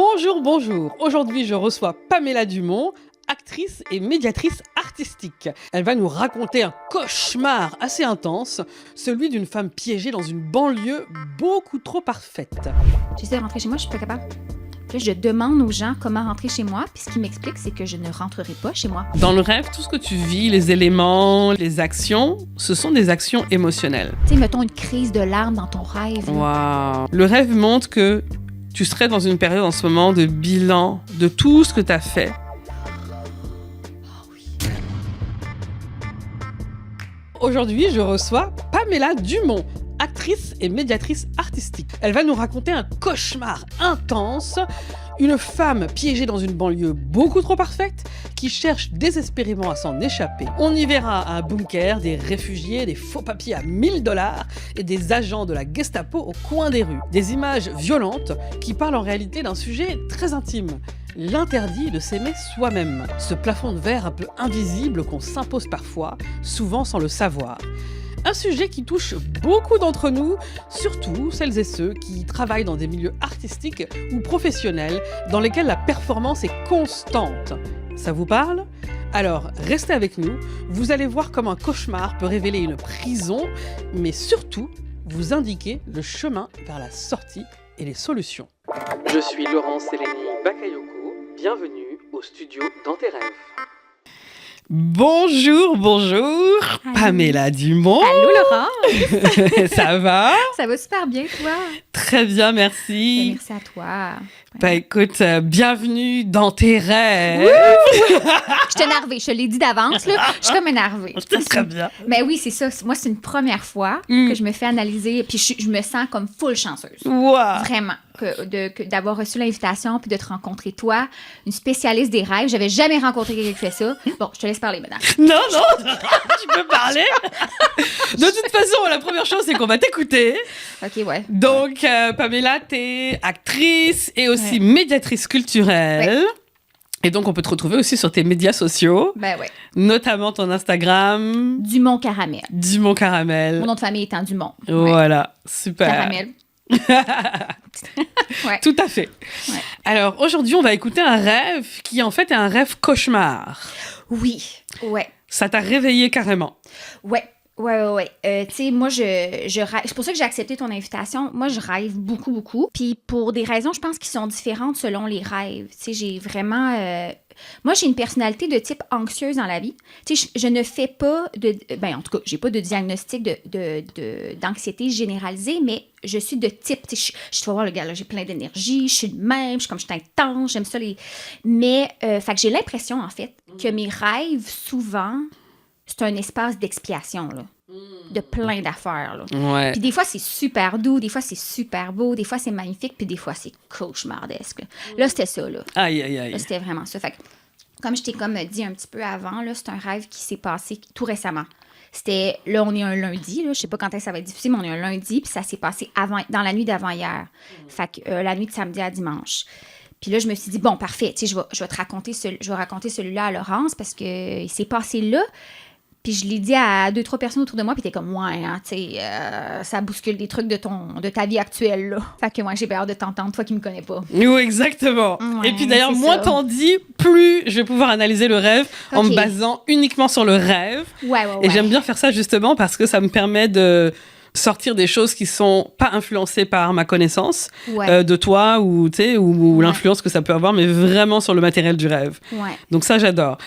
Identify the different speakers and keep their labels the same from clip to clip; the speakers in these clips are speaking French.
Speaker 1: Bonjour, bonjour. Aujourd'hui, je reçois Pamela Dumont, actrice et médiatrice artistique. Elle va nous raconter un cauchemar assez intense, celui d'une femme piégée dans une banlieue beaucoup trop parfaite.
Speaker 2: J'essaie de rentrer chez moi, je suis pas capable. Puis je demande aux gens comment rentrer chez moi, puis ce qu'ils m'expliquent, c'est que je ne rentrerai pas chez moi.
Speaker 1: Dans le rêve, tout ce que tu vis, les éléments, les actions, ce sont des actions émotionnelles.
Speaker 2: Tu sais, mettons une crise de larmes dans ton rêve.
Speaker 1: Waouh. Le rêve montre que tu serais dans une période en ce moment de bilan de tout ce que tu as fait. Aujourd'hui, je reçois Pamela Dumont, actrice et médiatrice artistique. Elle va nous raconter un cauchemar intense, une femme piégée dans une banlieue beaucoup trop parfaite qui cherche désespérément à s'en échapper. On y verra un bunker, des réfugiés, des faux papiers à 1000 $ et des agents de la Gestapo au coin des rues. Des images violentes qui parlent en réalité d'un sujet très intime. L'interdit de s'aimer soi-même. Ce plafond de verre un peu invisible qu'on s'impose parfois, souvent sans le savoir. Un sujet qui touche beaucoup d'entre nous, surtout celles et ceux qui travaillent dans des milieux artistiques ou professionnels dans lesquels la performance est constante. Ça vous parle ? Alors, restez avec nous, vous allez voir comment un cauchemar peut révéler une prison, mais surtout, vous indiquer le chemin vers la sortie et les solutions. Je suis Laurence Eleni Bakayoko, bienvenue au studio Dans tes rêves. Bonjour, bonjour,
Speaker 2: Allô.
Speaker 1: Pamela Dumont.
Speaker 2: Allô, Laurent!
Speaker 1: Ça va?
Speaker 2: Ça va super bien, toi?
Speaker 1: Très bien, merci.
Speaker 2: Merci à toi.
Speaker 1: Bah écoute, bienvenue dans tes rêves.
Speaker 2: Je suis énervée, je te l'ai dit d'avance, là. Je suis comme énervée.
Speaker 1: C'est très bien.
Speaker 2: Mais oui, c'est ça. Moi, c'est une première fois que je me fais analyser, puis je me sens comme full chanceuse.
Speaker 1: Wow.
Speaker 2: Vraiment. D'avoir reçu l'invitation puis de te rencontrer toi, une spécialiste des rêves. J'avais jamais rencontré quelqu'un qui fait ça. Bon, je te laisse parler maintenant.
Speaker 1: Non, tu peux parler. De toute façon, la première chose, c'est qu'on va t'écouter.
Speaker 2: OK, ouais.
Speaker 1: Donc, Pamela, t'es actrice et aussi médiatrice culturelle.
Speaker 2: Ouais.
Speaker 1: Et donc, on peut te retrouver aussi sur tes médias sociaux,
Speaker 2: Ben ouais.
Speaker 1: notamment ton Instagram.
Speaker 2: Dumont Caramel.
Speaker 1: Dumont Caramel.
Speaker 2: Mon nom de famille étant Dumont. Ouais.
Speaker 1: Voilà, super.
Speaker 2: Caramel. Ouais.
Speaker 1: Tout à fait.
Speaker 2: Ouais.
Speaker 1: Alors, aujourd'hui, on va écouter un rêve qui, en fait, est un rêve cauchemar.
Speaker 2: Oui. Ouais.
Speaker 1: Ça t'a réveillé carrément.
Speaker 2: Ouais. Ouais. Tu sais, moi, je rêve. C'est pour ça que j'ai accepté ton invitation. Moi, je rêve beaucoup, beaucoup. Puis pour des raisons, je pense, qui sont différentes selon les rêves. Tu sais, j'ai vraiment... Moi, j'ai une personnalité de type anxieuse dans la vie. Tu sais, je ne fais pas de... Ben, en tout cas, j'ai pas de diagnostic d'anxiété généralisée, mais je suis de type... Tu sais, je dois voir le gars, là, j'ai plein d'énergie, je suis de même, je suis intense, j'aime ça les... Mais, fait que j'ai l'impression, en fait, que mes rêves, souvent... C'est un espace d'expiation, là, de plein d'affaires, là.
Speaker 1: Ouais.
Speaker 2: Puis des fois, c'est super doux, des fois, c'est super beau, des fois, c'est magnifique, puis des fois, c'est cauchemardesque. Là, c'était ça, là.
Speaker 1: Aïe, aïe, aïe.
Speaker 2: Là, c'était vraiment ça. Fait que, comme je t'ai dit un petit peu avant, là, c'est un rêve qui s'est passé tout récemment. C'était, là, on est un lundi, là, je sais pas quand est-ce que ça va être difficile, mais on est un lundi, puis ça s'est passé dans la nuit d'avant-hier. Fait que la nuit de samedi à dimanche. Puis là, je me suis dit, bon, parfait, tu sais, je vais te raconter je vais raconter celui-là à Laurence parce qu'il s'est passé là. Puis je l'ai dit à 2-3 personnes autour de moi, puis t'es comme, ouais, hein, tu sais, ça bouscule des trucs de ta vie actuelle, là. Fait que moi, j'ai peur de t'entendre, toi qui me connais pas.
Speaker 1: Oui, exactement.
Speaker 2: Ouais,
Speaker 1: et puis d'ailleurs,
Speaker 2: c'est
Speaker 1: moins
Speaker 2: ça.
Speaker 1: t'en dis, plus je vais pouvoir analyser le rêve en me
Speaker 2: Ok.
Speaker 1: basant uniquement sur le rêve.
Speaker 2: Ouais.
Speaker 1: Et j'aime bien faire ça justement parce que ça me permet de sortir des choses qui sont pas influencées par ma connaissance
Speaker 2: Ouais.
Speaker 1: de toi ou, tu sais, ou l'influence que ça peut avoir, mais vraiment sur le matériel du rêve.
Speaker 2: Ouais.
Speaker 1: Donc ça, j'adore.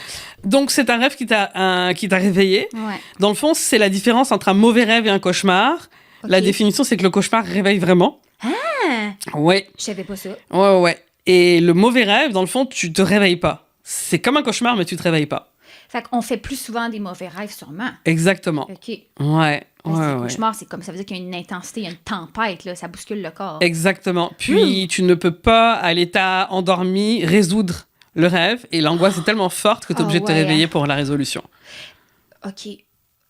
Speaker 1: Donc c'est un rêve qui t'a réveillé.
Speaker 2: Ouais.
Speaker 1: Dans le fond, c'est la différence entre un mauvais rêve et un cauchemar.
Speaker 2: Ok.
Speaker 1: La définition, c'est que le cauchemar réveille vraiment.
Speaker 2: Ah!
Speaker 1: Ouais.
Speaker 2: Je savais pas ça.
Speaker 1: Ouais. Et le mauvais rêve, dans le fond, tu te réveilles pas. C'est comme un cauchemar, mais tu te réveilles pas.
Speaker 2: Fait qu'on fait plus souvent des mauvais rêves, sûrement.
Speaker 1: Exactement.
Speaker 2: OK.
Speaker 1: Ouais.
Speaker 2: Parce que le cauchemar, c'est comme ça veut dire qu'il y a une intensité, il y a une tempête, là, ça bouscule le corps.
Speaker 1: Exactement. Puis, tu ne peux pas, à l'état endormi, résoudre le rêve. Et l'angoisse est tellement forte que tu es obligé de te
Speaker 2: ouais.
Speaker 1: réveiller pour la résolution.
Speaker 2: OK.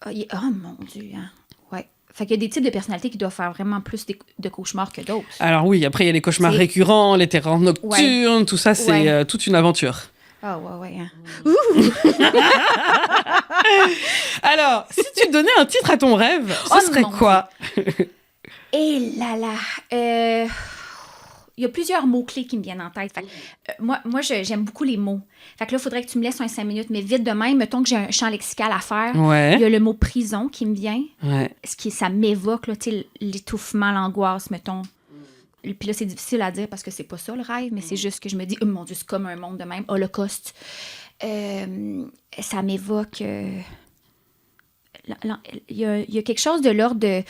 Speaker 2: Oh mon Dieu. Hein. Ouais. Fait qu'il y a des types de personnalités qui doivent faire vraiment plus de cauchemars que d'autres.
Speaker 1: Alors oui, après, il y a les cauchemars
Speaker 2: C'est-
Speaker 1: récurrents, les terreurs nocturnes, tout ça, c'est
Speaker 2: Ouais.
Speaker 1: toute une aventure.
Speaker 2: Ah, ouais. Hein.
Speaker 1: Alors, si tu donnais un titre à ton rêve, ce
Speaker 2: Oh
Speaker 1: serait
Speaker 2: mon
Speaker 1: quoi?
Speaker 2: Et là là. il y a plusieurs mots-clés qui me viennent en tête. Fait que, j'aime beaucoup les mots. Fait que là, il faudrait que tu me laisses un 5 minutes. Mais vite de même, mettons que j'ai un champ lexical à faire.
Speaker 1: Ouais.
Speaker 2: Il y a le mot prison qui me vient.
Speaker 1: Ouais.
Speaker 2: Ça m'évoque, là, tu sais, l'étouffement, l'angoisse, mettons. Puis là, c'est difficile à dire parce que c'est pas ça le rêve, mais c'est juste que je me dis, oh mon Dieu, c'est comme un monde de même. Holocauste. Ça m'évoque... il y a quelque chose de l'ordre de...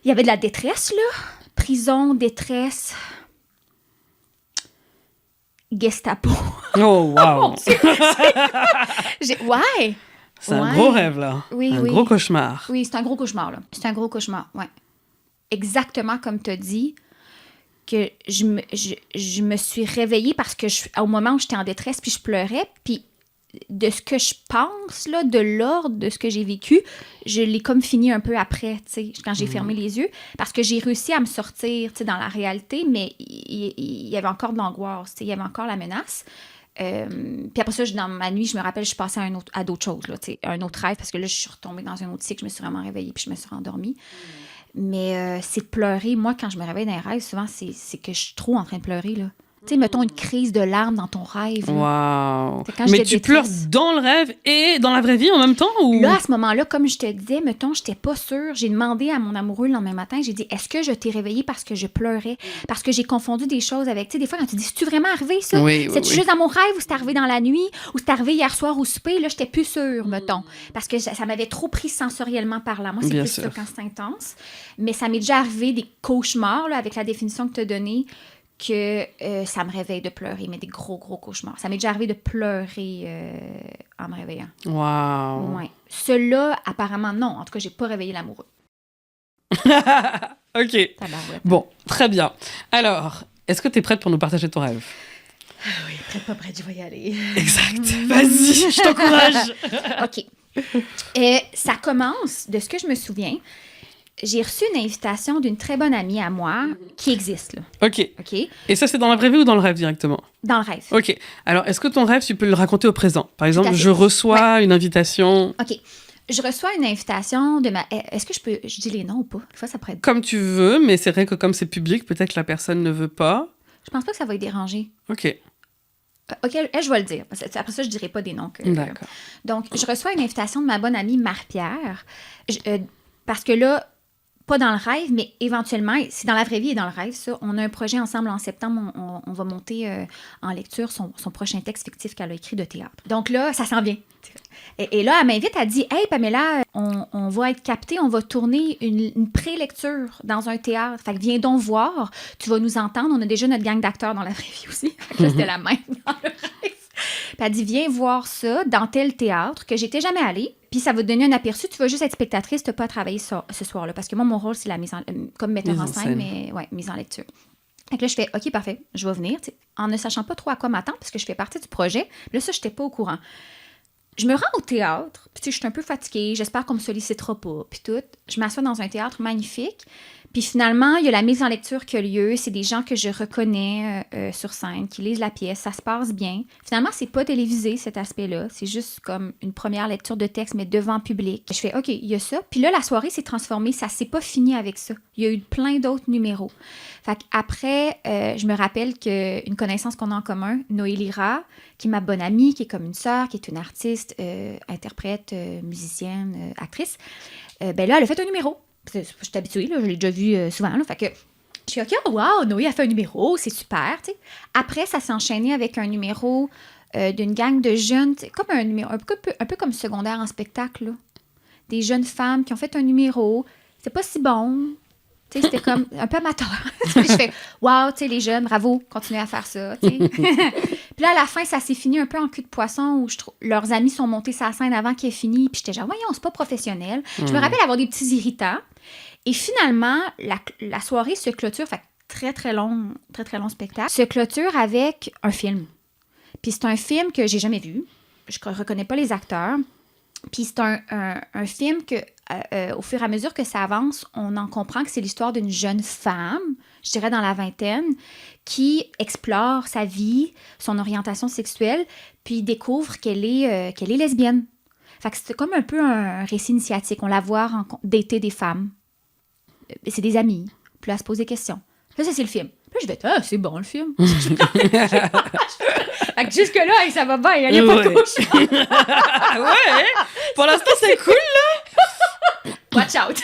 Speaker 2: Il y avait de la détresse, là. Prison, détresse... Gestapo.
Speaker 1: Oh, wow!
Speaker 2: Ouais!
Speaker 1: C'est un gros rêve, là.
Speaker 2: Oui,
Speaker 1: un gros cauchemar.
Speaker 2: Oui, c'est un gros cauchemar, là. C'est un gros cauchemar, ouais. Exactement comme tu as dit, que je me suis réveillée parce que au moment où j'étais en détresse, puis je pleurais, puis de ce que je pense, là, de l'ordre de ce que j'ai vécu, je l'ai comme fini un peu après, tu sais, quand j'ai fermé les yeux, parce que j'ai réussi à me sortir, tu sais, dans la réalité, mais il y avait encore de l'angoisse, tu sais, il y avait encore la menace. Puis après ça, dans ma nuit, je me rappelle, je suis passée à d'autres choses, là, tu sais, un autre rêve, parce que là, je suis retombée dans un autre cycle, je me suis vraiment réveillée, puis je me suis rendormie. Mais c'est de pleurer. Moi, quand je me réveille dans les rêves, souvent, c'est que je suis trop en train de pleurer, là. Tu sais, mettons une crise de larmes dans ton rêve.
Speaker 1: Wow! Mais tu pleures dans le rêve et dans la vraie vie en même temps? Ou...
Speaker 2: Là, à ce moment-là, comme je te disais, mettons, j'étais pas sûre. J'ai demandé à mon amoureux le lendemain matin, j'ai dit, est-ce que je t'ai réveillée parce que je pleurais? Parce que j'ai confondu des choses avec... Tu sais, des fois, quand tu dis, c'est-tu vraiment arrivé, ça? C'est-tu juste dans mon rêve ou c'est arrivé dans la nuit? Ou c'est arrivé hier soir au souper? Là, j'étais plus sûre, mettons. Parce que ça m'avait trop pris sensoriellement parlant. Moi, c'est plus ça quand c'est intense. Mais ça m'est déjà arrivé des cauchemars, là, avec la définition que tu as donnée, que ça me réveille de pleurer, mais des gros cauchemars. Ça m'est déjà arrivé de pleurer en me réveillant.
Speaker 1: Wow!
Speaker 2: Ouais. Ceux-là, apparemment, non. En tout cas, j'ai pas réveillé l'amoureux.
Speaker 1: OK. Bon, très bien. Alors, est-ce que tu es prête pour nous partager ton rêve?
Speaker 2: Ah oui, prête, pas prête, je vais y aller.
Speaker 1: Exact. Vas-y, je t'encourage.
Speaker 2: OK. Ça commence, de ce que je me souviens... J'ai reçu une invitation d'une très bonne amie à moi qui existe, là.
Speaker 1: OK. Et ça, c'est dans la vraie vie ou dans le rêve directement?
Speaker 2: Dans le rêve.
Speaker 1: OK. Alors, est-ce que ton rêve, tu peux le raconter au présent? Par exemple, je reçois une invitation...
Speaker 2: OK. Je reçois une invitation de ma... Est-ce que je dis les noms ou pas? Des fois, ça pourrait être...
Speaker 1: Comme tu veux, mais c'est vrai que comme c'est public, peut-être que la personne ne veut pas.
Speaker 2: Je pense pas que ça va y déranger.
Speaker 1: OK.
Speaker 2: OK, je vais le dire. Après ça, je dirai pas des noms.
Speaker 1: D'accord.
Speaker 2: Donc, je reçois une invitation de ma bonne amie Marie-Pierre. Parce que là... Pas dans le rêve, mais éventuellement, c'est dans la vraie vie et dans le rêve, ça. On a un projet ensemble en septembre, on va monter en lecture son prochain texte fictif qu'elle a écrit de théâtre. Donc là, ça s'en vient. Et là, elle m'invite, elle dit « Hey Pamela, on va être capté, on va tourner une pré-lecture dans un théâtre. Fait que viens donc voir, tu vas nous entendre. On a déjà notre gang d'acteurs dans la vraie vie aussi. » Fait que là, c'était la même dans le rêve. Puis elle dit, viens voir ça dans tel théâtre que j'étais jamais allée. Puis ça va te donner un aperçu. Tu vas juste être spectatrice, tu n'as pas à travailler ce soir-là. Parce que moi, mon rôle, c'est la mise en... comme metteur en scène, mais ouais, mise en lecture. Fait que là, je fais, OK, parfait, je vais venir. En ne sachant pas trop à quoi m'attendre, parce que je fais partie du projet. Là, ça, je n'étais pas au courant. Je me rends au théâtre, puis je suis un peu fatiguée, j'espère qu'on me sollicitera pas, puis tout. Je m'assois dans un théâtre magnifique. Puis finalement, il y a la mise en lecture qui a lieu. C'est des gens que je reconnais sur scène, qui lisent la pièce. Ça se passe bien. Finalement, c'est pas télévisé, cet aspect-là. C'est juste comme une première lecture de texte, mais devant public. Je fais, OK, il y a ça. Puis là, la soirée s'est transformée. Ça s'est pas fini avec ça. Il y a eu plein d'autres numéros. Fait qu'après, je me rappelle qu'une connaissance qu'on a en commun, Noé Lira, qui est ma bonne amie, qui est comme une sœur, qui est une artiste, interprète, musicienne, actrice, ben là, elle a fait un numéro. Je suis habituée, là, je l'ai déjà vu souvent. Là, fait que je suis OK, wow, Noé a fait un numéro, c'est super. T'sais. Après, ça s'est enchaîné avec un numéro d'une gang de jeunes, comme un numéro, un peu comme secondaire en spectacle. Là. Des jeunes femmes qui ont fait un numéro. C'est pas si bon. T'sais, c'était comme un peu amateur. Je fais, wow, les jeunes, bravo, continuez à faire ça. Puis là, à la fin, ça s'est fini un peu en cul de poisson où leurs amis sont montés sur la scène avant qu'il ait fini. Puis j'étais genre, voyons, c'est pas professionnel. Je me rappelle avoir des petits irritants. Et finalement, la soirée se clôture, fait très, très long spectacle, se clôture avec un film. Puis c'est un film que j'ai jamais vu. Je reconnais pas les acteurs. Puis c'est un film que, au fur et à mesure que ça avance, on en comprend que c'est l'histoire d'une jeune femme, je dirais dans la vingtaine, qui explore sa vie, son orientation sexuelle, puis découvre qu'elle est lesbienne. Fait que c'est comme un peu un récit initiatique. On la voit dater des femmes. C'est des amis. Puis là, elle se pose des questions. Là, ça, c'est le film. Puis là, je vais être, c'est bon le film. Fait que jusque-là, hey, ça va bien, il n'y a pas de cauchemar.
Speaker 1: Ouais, pour l'instant, c'est cool.
Speaker 2: Watch out.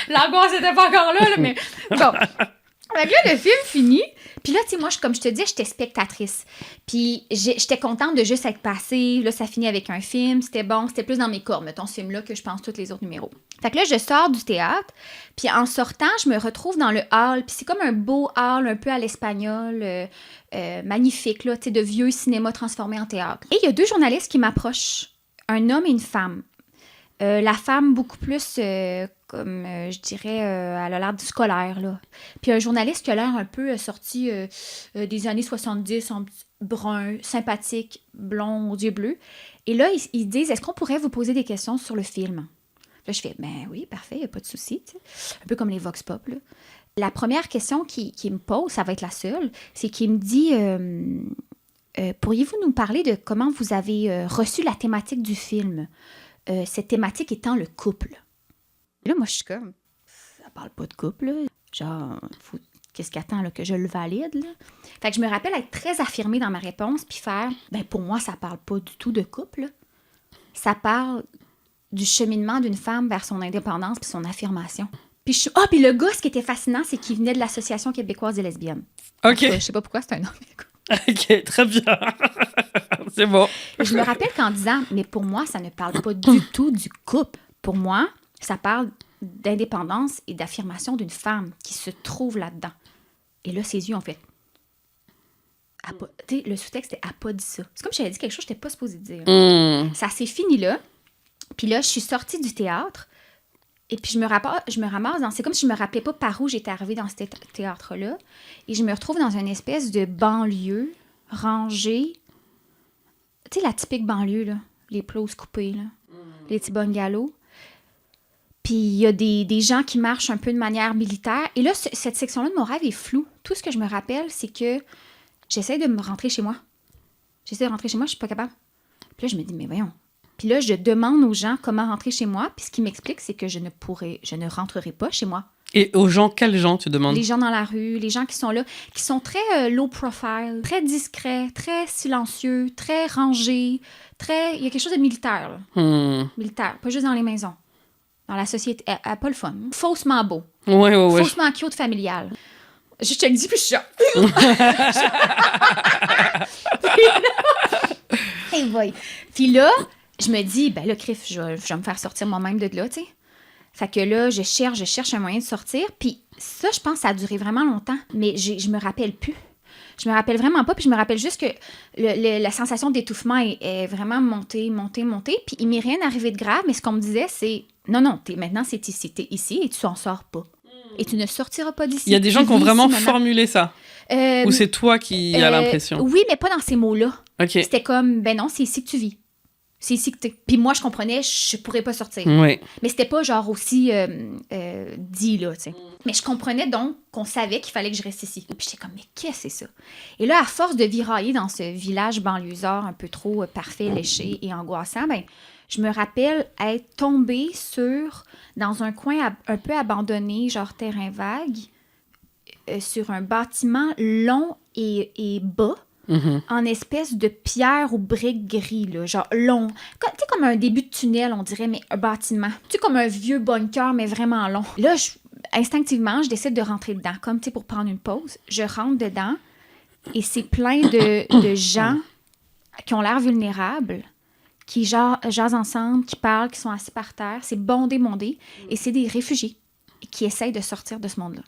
Speaker 2: L'angoisse n'était pas encore là, mais bon. Fait que là, le film finit. Puis là, tu sais, moi, comme je te dis, j'étais spectatrice. Puis j'étais contente de juste être passive. Là, ça finit avec un film. C'était bon. C'était plus dans mes cordes, mettons, ce film-là, que je pense tous les autres numéros. Fait que là, je sors du théâtre. Puis en sortant, je me retrouve dans le hall. Puis c'est comme un beau hall, un peu à l'espagnol, magnifique, là, tu sais, de vieux cinéma transformé en théâtre. Et il y a 2 journalistes qui m'approchent. Un homme et une femme. La femme, beaucoup plus, comme je dirais, elle a l'air du scolaire, là. Puis un journaliste qui a l'air un peu sorti des années 70, en brun, sympathique, blond, aux yeux bleus. Et là, ils disent, est-ce qu'on pourrait vous poser des questions sur le film? Là, je fais, ben oui, parfait, il n'y a pas de souci, tu sais. Un peu comme les Vox Pop, là. La première question qu'il me pose, ça va être la seule, c'est qu'il me dit... pourriez-vous nous parler de comment vous avez reçu la thématique du film? Cette thématique étant le couple. Et là, moi, je suis comme, ça parle pas de couple, là. Genre, qu'est-ce qu'il attend, là, que je le valide, là? Fait que je me rappelle être très affirmée dans ma réponse, puis faire, ben pour moi, ça parle pas du tout de couple, là. Ça parle du cheminement d'une femme vers son indépendance puis son affirmation. Puis puis le gars, ce qui était fascinant, c'est qu'il venait de l'Association québécoise des lesbiennes.
Speaker 1: OK.
Speaker 2: Je sais pas pourquoi, c'est un homme.
Speaker 1: OK, très bien. C'est bon.
Speaker 2: Je me rappelle qu'en disant, mais pour moi, ça ne parle pas du tout du couple. Pour moi, ça parle d'indépendance et d'affirmation d'une femme qui se trouve là-dedans. Et là, ses yeux ont fait... Le sous-texte, c'était « a pas dit ça ». C'est comme si j'avais dit quelque chose que je n'étais pas supposée dire. Ça s'est fini là. Puis là, je suis sortie du théâtre. Et puis, je me ramasse dans... C'est comme si je me rappelais pas par où j'étais arrivée dans ce théâtre-là. Et je me retrouve dans une espèce de banlieue rangée. Tu sais, la typique banlieue, là. Les pelouses coupées, là. Les petits bungalows. Puis, il y a des gens qui marchent un peu de manière militaire. Et là, cette section-là de mon rêve est floue. Tout ce que je me rappelle, c'est que j'essaie de me rentrer chez moi. J'essaie de rentrer chez moi, je suis pas capable. Puis là, je me dis, mais voyons. Puis là, je demande aux gens comment rentrer chez moi. Puis ce qui m'explique, c'est que je ne rentrerai pas chez moi.
Speaker 1: Et aux gens, quels gens tu demandes?
Speaker 2: Les gens dans la rue, les gens qui sont là, qui sont très low profile, très discrets, très silencieux, très rangés, très... Il y a quelque chose de militaire, là. Militaire, pas juste dans les maisons. Dans la société, pas le fun. Faussement beau.
Speaker 1: Ouais.
Speaker 2: Faussement cute familial. Je te le dis, puis je suis hey boy. Puis là, je me dis, ben là, Criff, je vais me faire sortir moi-même de là, tu sais. Fait que là, je cherche un moyen de sortir. Puis ça, je pense, ça a duré vraiment longtemps. Mais je me rappelle plus. Je me rappelle vraiment pas. Puis je me rappelle juste que la sensation d'étouffement est vraiment montée. Puis il m'est rien arrivé de grave. Mais ce qu'on me disait, c'est, non, maintenant, c'est ici. T'es ici et tu s'en sors pas. Et tu ne sortiras pas d'ici.
Speaker 1: Il y a des gens qui ont vraiment formulé ça. Ou c'est toi qui as l'impression?
Speaker 2: Oui, mais pas dans ces mots-là.
Speaker 1: OK.
Speaker 2: C'était comme, ben non, c'est ici que tu vis. C'est ici que t'es. Puis moi, je comprenais, je pourrais pas sortir.
Speaker 1: Oui.
Speaker 2: Mais c'était pas genre aussi dit, là, tu sais. Mais je comprenais donc qu'on savait qu'il fallait que je reste ici. Puis j'étais comme, mais qu'est-ce que c'est ça? Et là, à force de virailler dans ce village banlieusard un peu trop parfait, léché et angoissant, ben, je me rappelle être tombée dans un coin un peu abandonné, genre terrain vague, sur un bâtiment long et bas, en espèce de pierre ou briques gris, là, genre long. Tu sais, comme un début de tunnel, on dirait, mais un bâtiment. Tu sais, comme un vieux bunker, mais vraiment long. Là, instinctivement, je décide de rentrer dedans, comme, tu sais, pour prendre une pause. Je rentre dedans et c'est plein de gens qui ont l'air vulnérables, qui jasent ensemble, qui parlent, qui sont assis par terre. C'est bondé. Et c'est des réfugiés qui essayent de sortir de ce monde-là.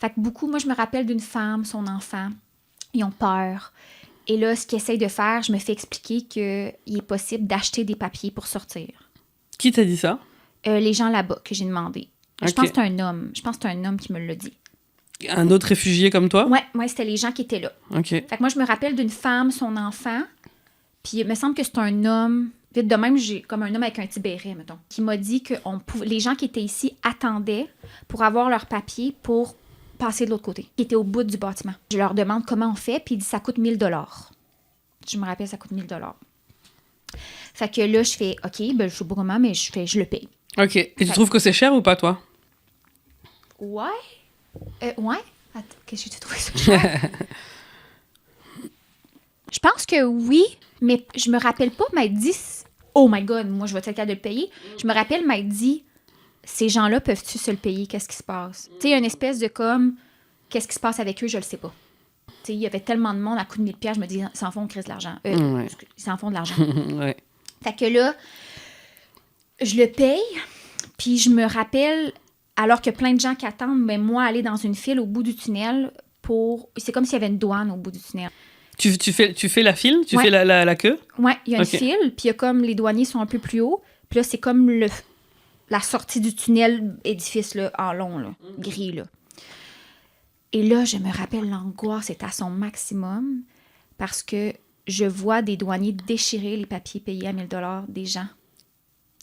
Speaker 2: Fait que beaucoup, moi, je me rappelle d'une femme, son enfant, ils ont peur. Et là, ce qu'ils essayent de faire, je me fais expliquer qu'il est possible d'acheter des papiers pour sortir.
Speaker 1: Qui t'a dit ça?
Speaker 2: Les gens là-bas que j'ai demandé. Okay. Je pense que c'est un homme. Je pense que c'est un homme qui me l'a dit.
Speaker 1: Un autre réfugié comme toi?
Speaker 2: Ouais, c'était les gens qui étaient là.
Speaker 1: OK.
Speaker 2: Fait que moi, je me rappelle d'une femme, son enfant, puis il me semble que c'est un homme... Vite de même, j'ai comme un homme avec un petit béret, mettons, qui m'a dit que les gens qui étaient ici attendaient pour avoir leurs papiers pour passer de l'autre côté, qui était au bout du bâtiment. Je leur demande comment on fait, puis il dit ça coûte 1 000 $. Je me rappelle, ça coûte 1 000 $. Fait que là, je fais OK, ben je sais pas comment, mais je le paye.
Speaker 1: OK. Et tu trouves que c'est cher ou pas, toi?
Speaker 2: Ouais. Ouais. Attends, qu'est-ce que j'ai trouvé ça cher? Je pense que oui, mais je me rappelle pas m'être dit oh my god, moi je vais être capable de le payer. Je me rappelle m'être dit ces gens-là peuvent-tu se le payer? Qu'est-ce qui se passe? Tu sais, il y a une espèce de comme qu'est-ce qui se passe avec eux, je le sais pas. Tu sais, il y avait tellement de monde à coup de 1000 $, je me dis ils s'en font, on crée de l'argent. Ils s'en font de l'argent.
Speaker 1: Ouais.
Speaker 2: Fait que là, je le paye, puis je me rappelle, alors que plein de gens qui attendent, mais moi, aller dans une file au bout du tunnel pour... C'est comme s'il y avait une douane au bout du tunnel.
Speaker 1: Tu fais la file? Tu fais la queue?
Speaker 2: Ouais, il y a une file, puis il y a comme les douaniers sont un peu plus hauts, puis là, c'est comme la sortie du tunnel édifice, là, en long, là, gris, là. Et là, je me rappelle, l'angoisse est à son maximum parce que je vois des douaniers déchirer les papiers payés à 1000 $ des gens.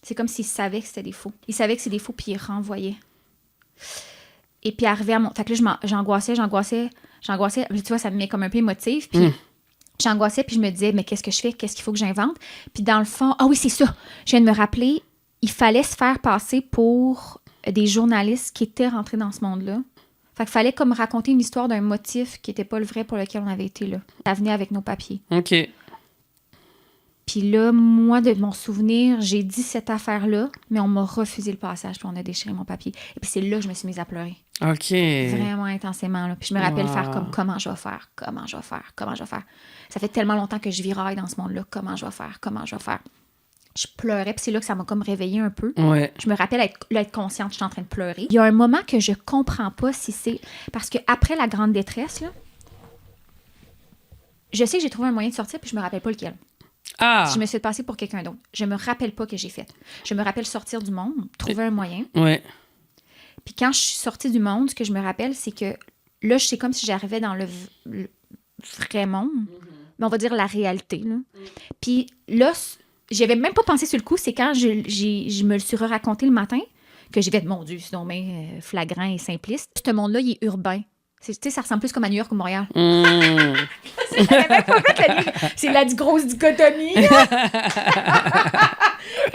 Speaker 2: C'est comme s'ils savaient que c'était des faux. Ils savaient que c'est des faux, puis ils renvoyaient. Et puis, arrivé à mon... Fait que là, j'angoissais. Tu vois, ça me met comme un peu émotive. Puis, j'angoissais, puis je me disais, mais qu'est-ce que je fais? Qu'est-ce qu'il faut que j'invente? Puis, dans le fond... Ah oui, c'est ça! Je viens de me rappeler, il fallait se faire passer pour des journalistes qui étaient rentrés dans ce monde-là. Fait qu'il fallait comme raconter une histoire d'un motif qui n'était pas le vrai pour lequel on avait été là. Ça venait avec nos papiers.
Speaker 1: OK.
Speaker 2: Puis là, moi, de mon souvenir, j'ai dit cette affaire-là, mais on m'a refusé le passage, puis on a déchiré mon papier. Et puis c'est là que je me suis mise à pleurer.
Speaker 1: OK.
Speaker 2: Vraiment intensément, là. Puis je me rappelle faire comme, comment je vais faire. Ça fait tellement longtemps que je viraille dans ce monde-là. Comment je vais faire. Je pleurais, puis c'est là que ça m'a comme réveillée un peu.
Speaker 1: Ouais.
Speaker 2: Je me rappelle être consciente que je suis en train de pleurer. Il y a un moment que je comprends pas si c'est... Parce qu'après la grande détresse, là, je sais que j'ai trouvé un moyen de sortir, puis je me rappelle pas lequel.
Speaker 1: Ah!
Speaker 2: Je me suis fait passer pour quelqu'un d'autre. Je me rappelle pas que j'ai fait. Je me rappelle sortir du monde, trouver un moyen.
Speaker 1: Ouais.
Speaker 2: Puis quand je suis sortie du monde, ce que je me rappelle, c'est que là, c'est comme si j'arrivais dans le vrai monde, mais on va dire la réalité. Là. Puis là, j'avais même pas pensé sur le coup, c'est quand je me le suis raconté le matin que j'ai fait, mon Dieu, c'est donc bien flagrant et simpliste. Ce monde-là, il est urbain. Tu sais, ça ressemble plus comme à New York ou Montréal. J'avais même pas fait c'est la grosse dichotomie. Fait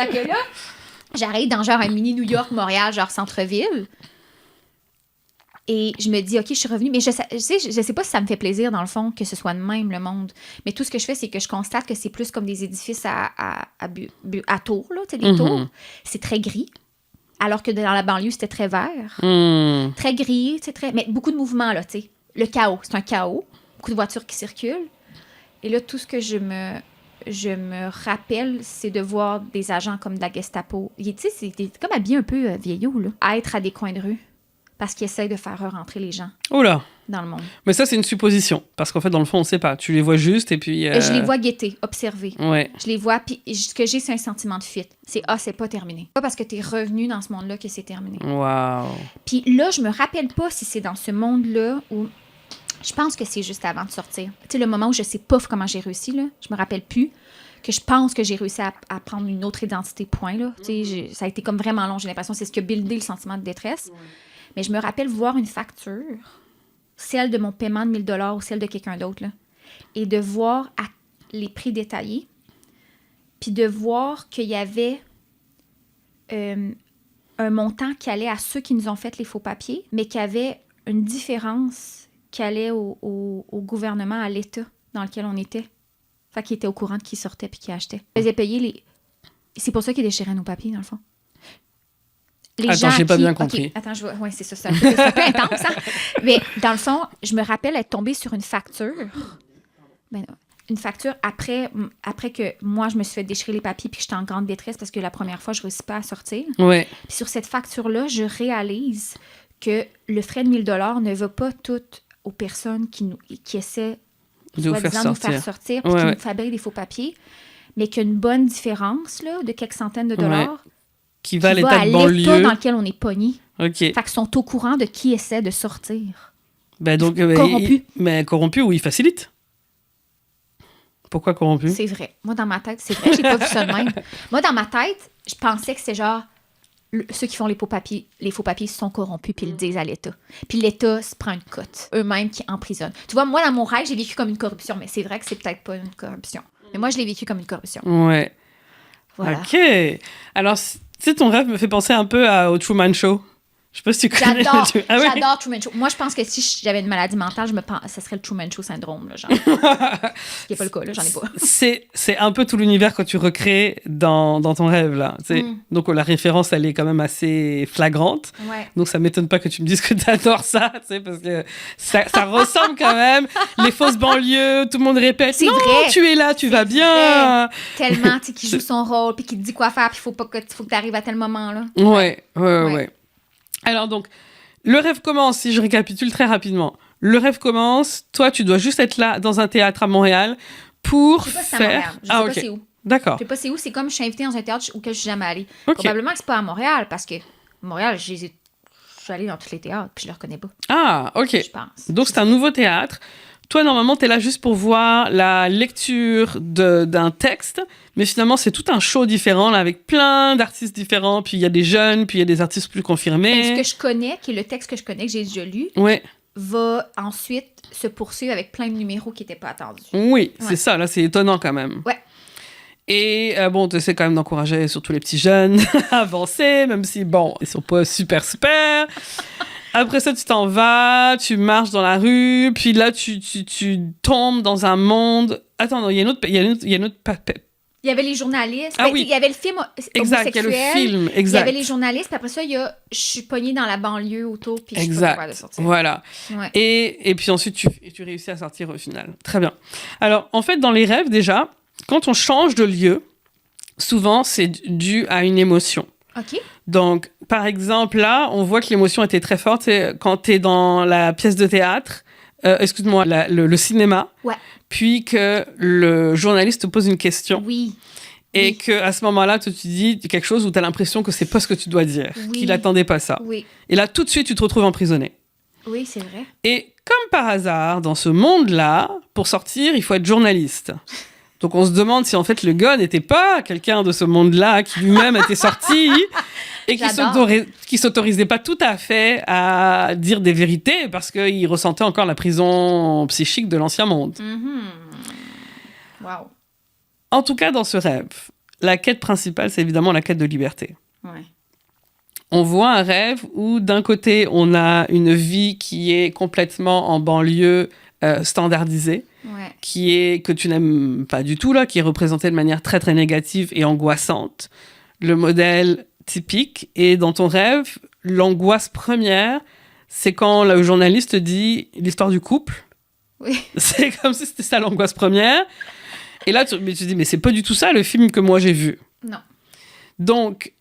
Speaker 2: que là, j'arrive dans genre un mini New York, Montréal, genre centre-ville. Et je me dis, OK, je suis revenue. Mais je sais pas si ça me fait plaisir, dans le fond, que ce soit de même, le monde. Mais tout ce que je fais, c'est que je constate que c'est plus comme des édifices à tours, là, tu sais, des tours. C'est très gris. Alors que dans la banlieue, c'était très vert. Très gris, mais beaucoup de mouvements, là, tu sais. Le chaos, c'est un chaos. Beaucoup de voitures qui circulent. Et là, tout ce que je me rappelle, c'est de voir des agents comme de la Gestapo. Tu sais, c'est comme habillé un peu vieillot, là. À être à des coins de rue. Parce qu'ils essayent de faire rentrer les gens.
Speaker 1: Oh là!
Speaker 2: Dans le monde.
Speaker 1: Mais ça, c'est une supposition. Parce qu'en fait, dans le fond, on sait pas. Tu les vois juste et puis...
Speaker 2: Je les vois guetter, observer.
Speaker 1: Ouais.
Speaker 2: Je les vois, puis ce que j'ai, c'est un sentiment de fuite. C'est « Ah, c'est pas terminé ». Pas parce que t'es revenu dans ce monde-là que c'est terminé.
Speaker 1: Wow.
Speaker 2: Puis là, je me rappelle pas si c'est dans ce monde-là où... Je pense que c'est juste avant de sortir. Tu sais, le moment où je sais pas comment j'ai réussi, là, je me rappelle plus, que je pense que j'ai réussi à prendre une autre identité, point, là. Tu sais, ça a été comme vraiment long, j'ai l'impression que c'est ce qui a buildé le sentiment de détresse. Mais je me rappelle voir une facture, celle de mon paiement de 1000 $ ou celle de quelqu'un d'autre, là, et de voir les prix détaillés, puis de voir qu'il y avait un montant qui allait à ceux qui nous ont fait les faux papiers, mais qu'il y avait une différence qui allait au gouvernement, à l'État dans lequel on était. Fait qu'il était au courant de qui sortait puis qui achetait. Ils faisaient payer les... C'est pour ça qu'ils déchiraient nos papiers, dans le fond.
Speaker 1: Attends, j'ai pas bien compris.
Speaker 2: Okay. Attends, je vois. Oui, c'est ça. C'est un peu intense, hein? Mais dans le fond, je me rappelle être tombée sur une facture. Une facture après que moi, je me suis fait déchirer les papiers puis que j'étais en grande détresse parce que la première fois, je ne réussis pas à sortir.
Speaker 1: Ouais.
Speaker 2: Puis sur cette facture-là, je réalise que le frais de 1000 $ ne va pas tout aux personnes qui essaient de nous faire sortir puis qui nous fabriquent des faux papiers, mais qu'il y a une bonne différence là, de quelques centaines de dollars.
Speaker 1: Qui va à l'état de banlieue
Speaker 2: dans lequel on est pogné.
Speaker 1: OK.
Speaker 2: Fait qu'ils sont au courant de qui essaie de sortir.
Speaker 1: Ben donc,
Speaker 2: corrompu.
Speaker 1: Mais corrompu ou il facilite? Pourquoi corrompu?
Speaker 2: C'est vrai. Moi, dans ma tête, c'est vrai, j'ai pas vu ça de même. Moi, dans ma tête, je pensais que c'était genre ceux qui font les faux papiers sont corrompus puis ils le disent à l'État. Puis l'État se prend une cote. Eux-mêmes qui emprisonnent. Tu vois, moi, dans mon rêve, j'ai vécu comme une corruption, mais c'est vrai que c'est peut-être pas une corruption. Mais moi, je l'ai vécu comme une corruption.
Speaker 1: Ouais.
Speaker 2: Voilà.
Speaker 1: OK. Alors, tu sais, ton rêve me fait penser un peu au Truman Show. Je sais pas si tu connais.
Speaker 2: J'adore Truman Show. Moi, je pense que si j'avais une maladie mentale, ça serait le Truman Show syndrome, là, genre. Ce qui n'est pas le cas, là, j'en ai pas.
Speaker 1: C'est un peu tout l'univers que tu recrées dans ton rêve, là. Donc, la référence, elle est quand même assez flagrante.
Speaker 2: Ouais.
Speaker 1: Donc, ça m'étonne pas que tu me dises que tu adores ça, parce que ça ressemble quand même. Les fausses banlieues, tout le monde répète.
Speaker 2: C'est
Speaker 1: non,
Speaker 2: vrai.
Speaker 1: tu es là, tu vas bien.
Speaker 2: Tellement, tu sais, qu'il joue son rôle, puis qu'il te dit quoi faire, puis faut que tu arrives à tel moment, là.
Speaker 1: Ouais. Alors donc, le rêve commence, si je récapitule très rapidement. Le rêve commence, toi, tu dois juste être là dans un théâtre à Montréal pour
Speaker 2: Je sais pas si c'est à
Speaker 1: faire...
Speaker 2: Montréal. Je sais pas c'est où.
Speaker 1: D'accord.
Speaker 2: Je sais pas c'est où. C'est comme je suis invitée dans un théâtre auquel je suis jamais allée.
Speaker 1: Ok.
Speaker 2: Probablement que c'est pas à Montréal, parce que Montréal, je suis allée dans tous les théâtres, puis je le reconnais pas.
Speaker 1: Ah, ok.
Speaker 2: Je pense.
Speaker 1: Donc, c'est un nouveau théâtre. Toi, normalement, tu es là juste pour voir la lecture d'un texte, mais finalement, c'est tout un show différent, là, avec plein d'artistes différents, puis il y a des jeunes, puis il y a des artistes plus confirmés.
Speaker 2: Ce que je connais, qui est le texte que je connais, que j'ai déjà lu,
Speaker 1: Ouais.
Speaker 2: va ensuite se poursuivre avec plein de numéros qui n'étaient pas attendus.
Speaker 1: Oui,
Speaker 2: Ouais.
Speaker 1: c'est ça, là, c'est étonnant quand même.
Speaker 2: Ouais.
Speaker 1: Et bon, tu essaies quand même d'encourager surtout les petits jeunes à avancer, même si, bon, ils sont pas super. Après ça, tu t'en vas, tu marches dans la rue, puis là, tu tombes dans un monde... Attends, non, il y a une autre...
Speaker 2: Il y avait les journalistes.
Speaker 1: Ah oui.
Speaker 2: Il y avait le film
Speaker 1: Exact, il y a le film,
Speaker 2: Il y
Speaker 1: exact.
Speaker 2: avait les journalistes, puis après ça, je suis pognée dans la banlieue autour, puis je suis pas
Speaker 1: Exact,
Speaker 2: capable de sortir.
Speaker 1: voilà.
Speaker 2: Ouais.
Speaker 1: Et puis ensuite, tu réussis à sortir au final. Très bien. Alors, en fait, dans les rêves, déjà, quand on change de lieu, souvent, c'est dû à une émotion.
Speaker 2: OK.
Speaker 1: Donc, par exemple, là, on voit que l'émotion était très forte. C'est quand tu es dans la pièce de théâtre, excuse-moi, le cinéma,
Speaker 2: Ouais.
Speaker 1: puis que le journaliste te pose une question.
Speaker 2: Oui.
Speaker 1: Et
Speaker 2: Oui.
Speaker 1: qu'à ce moment-là, tu dis quelque chose où tu as l'impression que c'est pas ce que tu dois dire,
Speaker 2: Oui.
Speaker 1: qu'il n'attendait pas ça.
Speaker 2: Oui.
Speaker 1: Et là, tout de suite, tu te retrouves emprisonné.
Speaker 2: Oui, c'est vrai.
Speaker 1: Et comme par hasard, dans ce monde-là, pour sortir, il faut être journaliste. Donc on se demande si en fait le gars n'était pas quelqu'un de ce monde-là qui lui-même était sorti et qui s'autorisait pas tout à fait à dire des vérités parce qu'il ressentait encore la prison psychique de l'ancien monde.
Speaker 2: Wow.
Speaker 1: En tout cas, dans ce rêve, la quête principale, c'est évidemment la quête de liberté.
Speaker 2: Ouais.
Speaker 1: On voit un rêve où d'un côté, on a une vie qui est complètement en banlieue standardisée,
Speaker 2: Ouais.
Speaker 1: que tu n'aimes pas du tout, là, qui est représentée de manière très, très négative et angoissante. Le modèle typique. Et dans ton rêve, l'angoisse première, c'est quand le journaliste dit l'histoire du couple.
Speaker 2: Oui.
Speaker 1: C'est comme si c'était ça l'angoisse première. Et là, tu dis, mais c'est pas du tout ça le film que moi j'ai vu.
Speaker 2: Non.
Speaker 1: Donc,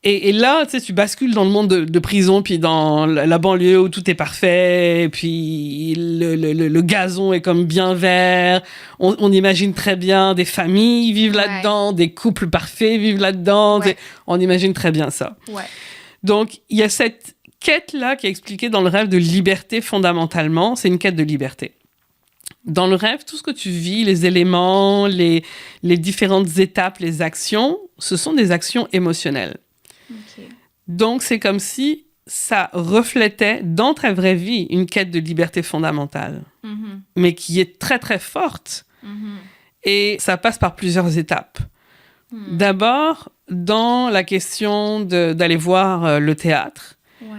Speaker 1: et là, tu sais, tu bascules dans le monde de prison, puis dans la banlieue où tout est parfait, puis le gazon est comme bien vert. On imagine très bien des familles vivent là-dedans, des couples parfaits vivent là-dedans.
Speaker 2: Ouais.
Speaker 1: On imagine très bien ça.
Speaker 2: Ouais.
Speaker 1: Donc, il y a cette quête-là qui est expliquée dans le rêve de liberté fondamentalement. C'est une quête de liberté. Dans le rêve, tout ce que tu vis, les éléments, les différentes étapes, les actions, ce sont des actions émotionnelles.
Speaker 2: OK.
Speaker 1: Donc, c'est comme si ça reflétait dans ta vraie vie une quête de liberté fondamentale, mais qui est très, très forte. Et ça passe par plusieurs étapes. D'abord, dans la question d'aller voir le théâtre,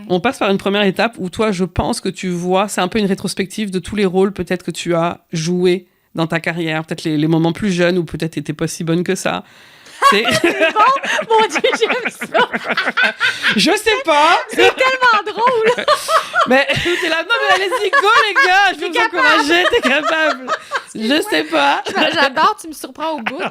Speaker 1: on passe par une première étape où toi, je pense que tu vois, c'est un peu une rétrospective de tous les rôles peut-être que tu as joués dans ta carrière, peut-être les moments plus jeunes où peut-être tu n'étais pas si bonne que ça. C'est
Speaker 2: bon, mon Dieu, j'aime ça.
Speaker 1: Je sais pas.
Speaker 2: C'est tellement drôle.
Speaker 1: Mais t'es là, non mais allez-y, go les gars, je vais vous encourager, t'es capable. Je sais pas.
Speaker 2: J'adore, tu me surprends au bout.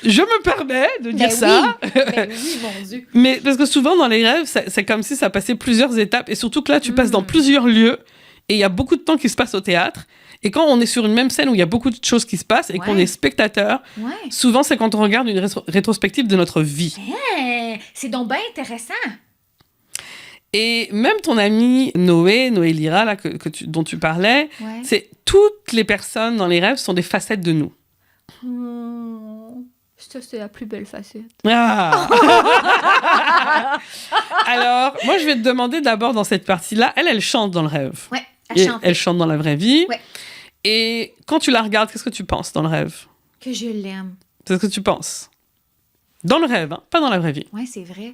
Speaker 1: Je me permets de dire ça.
Speaker 2: Ben oui, mon Dieu.
Speaker 1: Mais parce que souvent dans les rêves, c'est comme si ça passait plusieurs étapes et surtout que là, tu passes dans plusieurs lieux et il y a beaucoup de temps qui se passe au théâtre. Et quand on est sur une même scène où il y a beaucoup de choses qui se passent et qu'on est spectateur, souvent c'est quand on regarde une rétrospective de notre vie.
Speaker 2: C'est donc bien intéressant.
Speaker 1: Et même ton ami Noé Lira, là, dont tu parlais, c'est toutes les personnes dans les rêves sont des facettes de nous.
Speaker 2: Ça, c'est la plus belle facette.
Speaker 1: Ah. Alors, moi, je vais te demander d'abord dans cette partie-là, elle chante dans le rêve.
Speaker 2: Ouais,
Speaker 1: elle chante dans la vraie vie.
Speaker 2: Ouais.
Speaker 1: Et quand tu la regardes, qu'est-ce que tu penses dans le rêve?
Speaker 2: Que je l'aime.
Speaker 1: C'est ce que tu penses? Dans le rêve, hein, pas dans la vraie vie.
Speaker 2: Ouais, c'est vrai.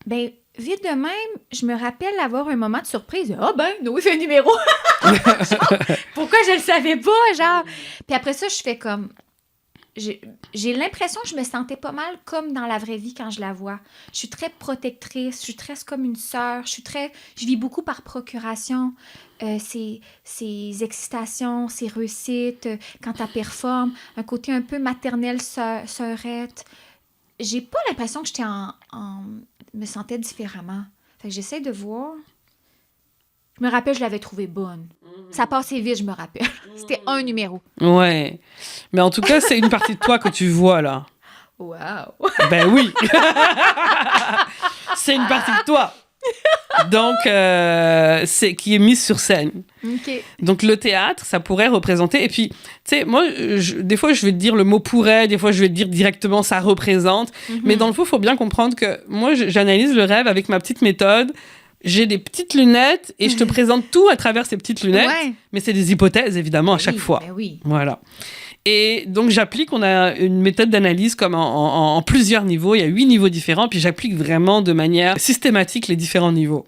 Speaker 2: Ben, vite de même, je me rappelle avoir un moment de surprise. Ah ben, Noé fait un numéro. Genre, pourquoi je le savais pas, genre. Puis après ça, je fais comme... J'ai l'impression que je me sentais pas mal comme dans la vraie vie quand je la vois. Je suis très protectrice, je suis très comme une sœur, je vis beaucoup par procuration. Ses excitations, ses réussites, quand elle performe, un côté un peu maternel, sœurette. J'ai pas l'impression que j'étais me sentais différemment. Fait que j'essaie de voir. Je me rappelle, je l'avais trouvée bonne. Ça passait vite, je me rappelle. C'était un numéro.
Speaker 1: Ouais. Mais en tout cas, c'est une partie de toi que tu vois, là.
Speaker 2: Wow.
Speaker 1: Ben oui. C'est une partie de toi. Donc, qui est mise sur scène.
Speaker 2: OK.
Speaker 1: Donc, le théâtre, ça pourrait représenter... Et puis, tu sais, moi, des fois, je vais te dire le mot pourrait, des fois, je vais te dire directement ça représente. Mais dans le fond, il faut bien comprendre que moi, j'analyse le rêve avec ma petite méthode. J'ai des petites lunettes et je te présente tout à travers ces petites lunettes.
Speaker 2: Ouais.
Speaker 1: Mais c'est des hypothèses, évidemment, à chaque fois.
Speaker 2: Ben oui.
Speaker 1: Voilà. Et donc, j'applique, on a une méthode d'analyse comme en plusieurs niveaux. Il y a 8 niveaux différents, puis j'applique vraiment de manière systématique les différents niveaux.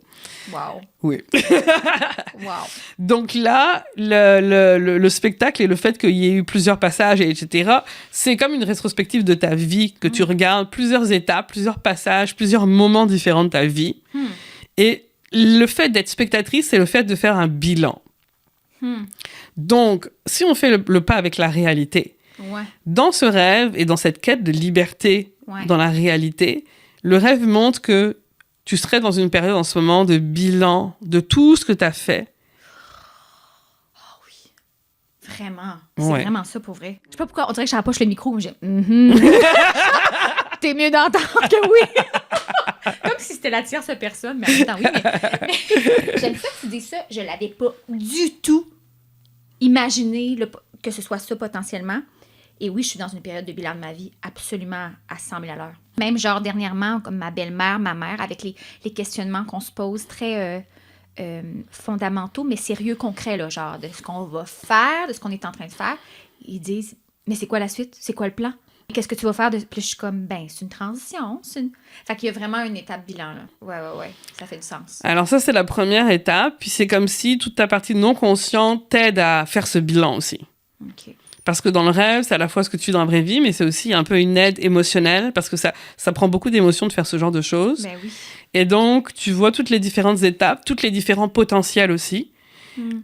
Speaker 2: Wow.
Speaker 1: Oui.
Speaker 2: Wow.
Speaker 1: Donc là, le spectacle et le fait qu'il y ait eu plusieurs passages, etc., c'est comme une rétrospective de ta vie, que tu regardes plusieurs étapes, plusieurs passages, plusieurs moments différents de ta vie. Et le fait d'être spectatrice, c'est le fait de faire un bilan. Donc, si on fait le pas avec la réalité,
Speaker 2: Ouais.
Speaker 1: dans ce rêve et dans cette quête de liberté
Speaker 2: Ouais.
Speaker 1: dans la réalité, le rêve montre que tu serais dans une période en ce moment de bilan de tout ce que tu as fait.
Speaker 2: Vraiment. C'est
Speaker 1: Ouais.
Speaker 2: vraiment ça pour vrai. Je sais pas pourquoi, on dirait que je rapproche le micro, mais j'ai... T'es mieux d'entendre que oui. Comme si c'était la tierce personne, mais en même temps, oui. Mais j'aime ça que tu dis ça. Je l'avais pas du tout imaginé que ce soit ça potentiellement. Et oui, je suis dans une période de bilan de ma vie absolument à 100 000 à l'heure. Même genre dernièrement, comme ma belle-mère, ma mère, avec les questionnements qu'on se pose très fondamentaux, mais sérieux, concrets, là, genre de ce qu'on va faire, de ce qu'on est en train de faire. Ils disent, mais c'est quoi la suite? C'est quoi le plan? Qu'est-ce que tu vas faire? Puis je suis comme, ben, c'est une transition. Fait qu'il y a vraiment une étape bilan, là. Ouais. Ça fait du sens.
Speaker 1: Alors ça, c'est la première étape. Puis c'est comme si toute ta partie non consciente t'aide à faire ce bilan aussi.
Speaker 2: OK.
Speaker 1: Parce que dans le rêve, c'est à la fois ce que tu vis dans la vraie vie, mais c'est aussi un peu une aide émotionnelle, parce que ça prend beaucoup d'émotions de faire ce genre de choses.
Speaker 2: Ben oui.
Speaker 1: Et donc, tu vois toutes les différentes étapes, tous les différents potentiels aussi.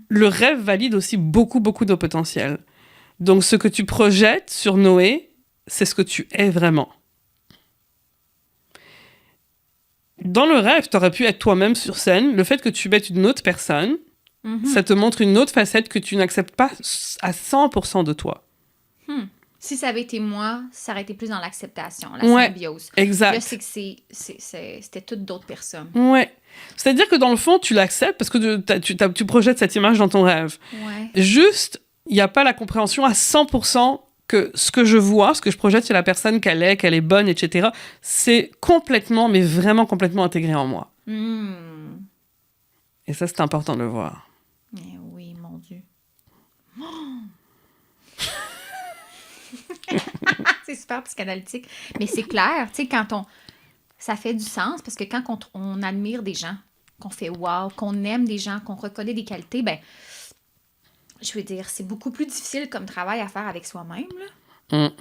Speaker 1: Le rêve valide aussi beaucoup, beaucoup de potentiels. Donc, ce que tu projettes sur Noé, c'est ce que tu es vraiment. Dans le rêve, tu aurais pu être toi-même sur scène. Le fait que tu mettes une autre personne, ça te montre une autre facette que tu n'acceptes pas à 100% de toi.
Speaker 2: Si ça avait été moi, ça aurait été plus dans l'acceptation, la
Speaker 1: Ouais,
Speaker 2: symbiose.
Speaker 1: exact.
Speaker 2: Là, c'est que c'était toutes d'autres personnes.
Speaker 1: Ouais. C'est-à-dire que dans le fond, tu l'acceptes parce que tu projettes cette image dans ton rêve.
Speaker 2: Ouais.
Speaker 1: Juste, il n'y a pas la compréhension à 100% que ce que je vois, ce que je projette sur la personne, qu'elle est bonne, etc., c'est complètement, mais vraiment complètement intégré en moi. Et ça, c'est important de le voir.
Speaker 2: Mais oui, mon Dieu. C'est super psychanalytique. Mais c'est clair, tu sais, ça fait du sens, parce que quand on admire des gens, qu'on fait wow, qu'on aime des gens, qu'on reconnaît des qualités, ben, je veux dire, c'est beaucoup plus difficile comme travail à faire avec soi-même, là.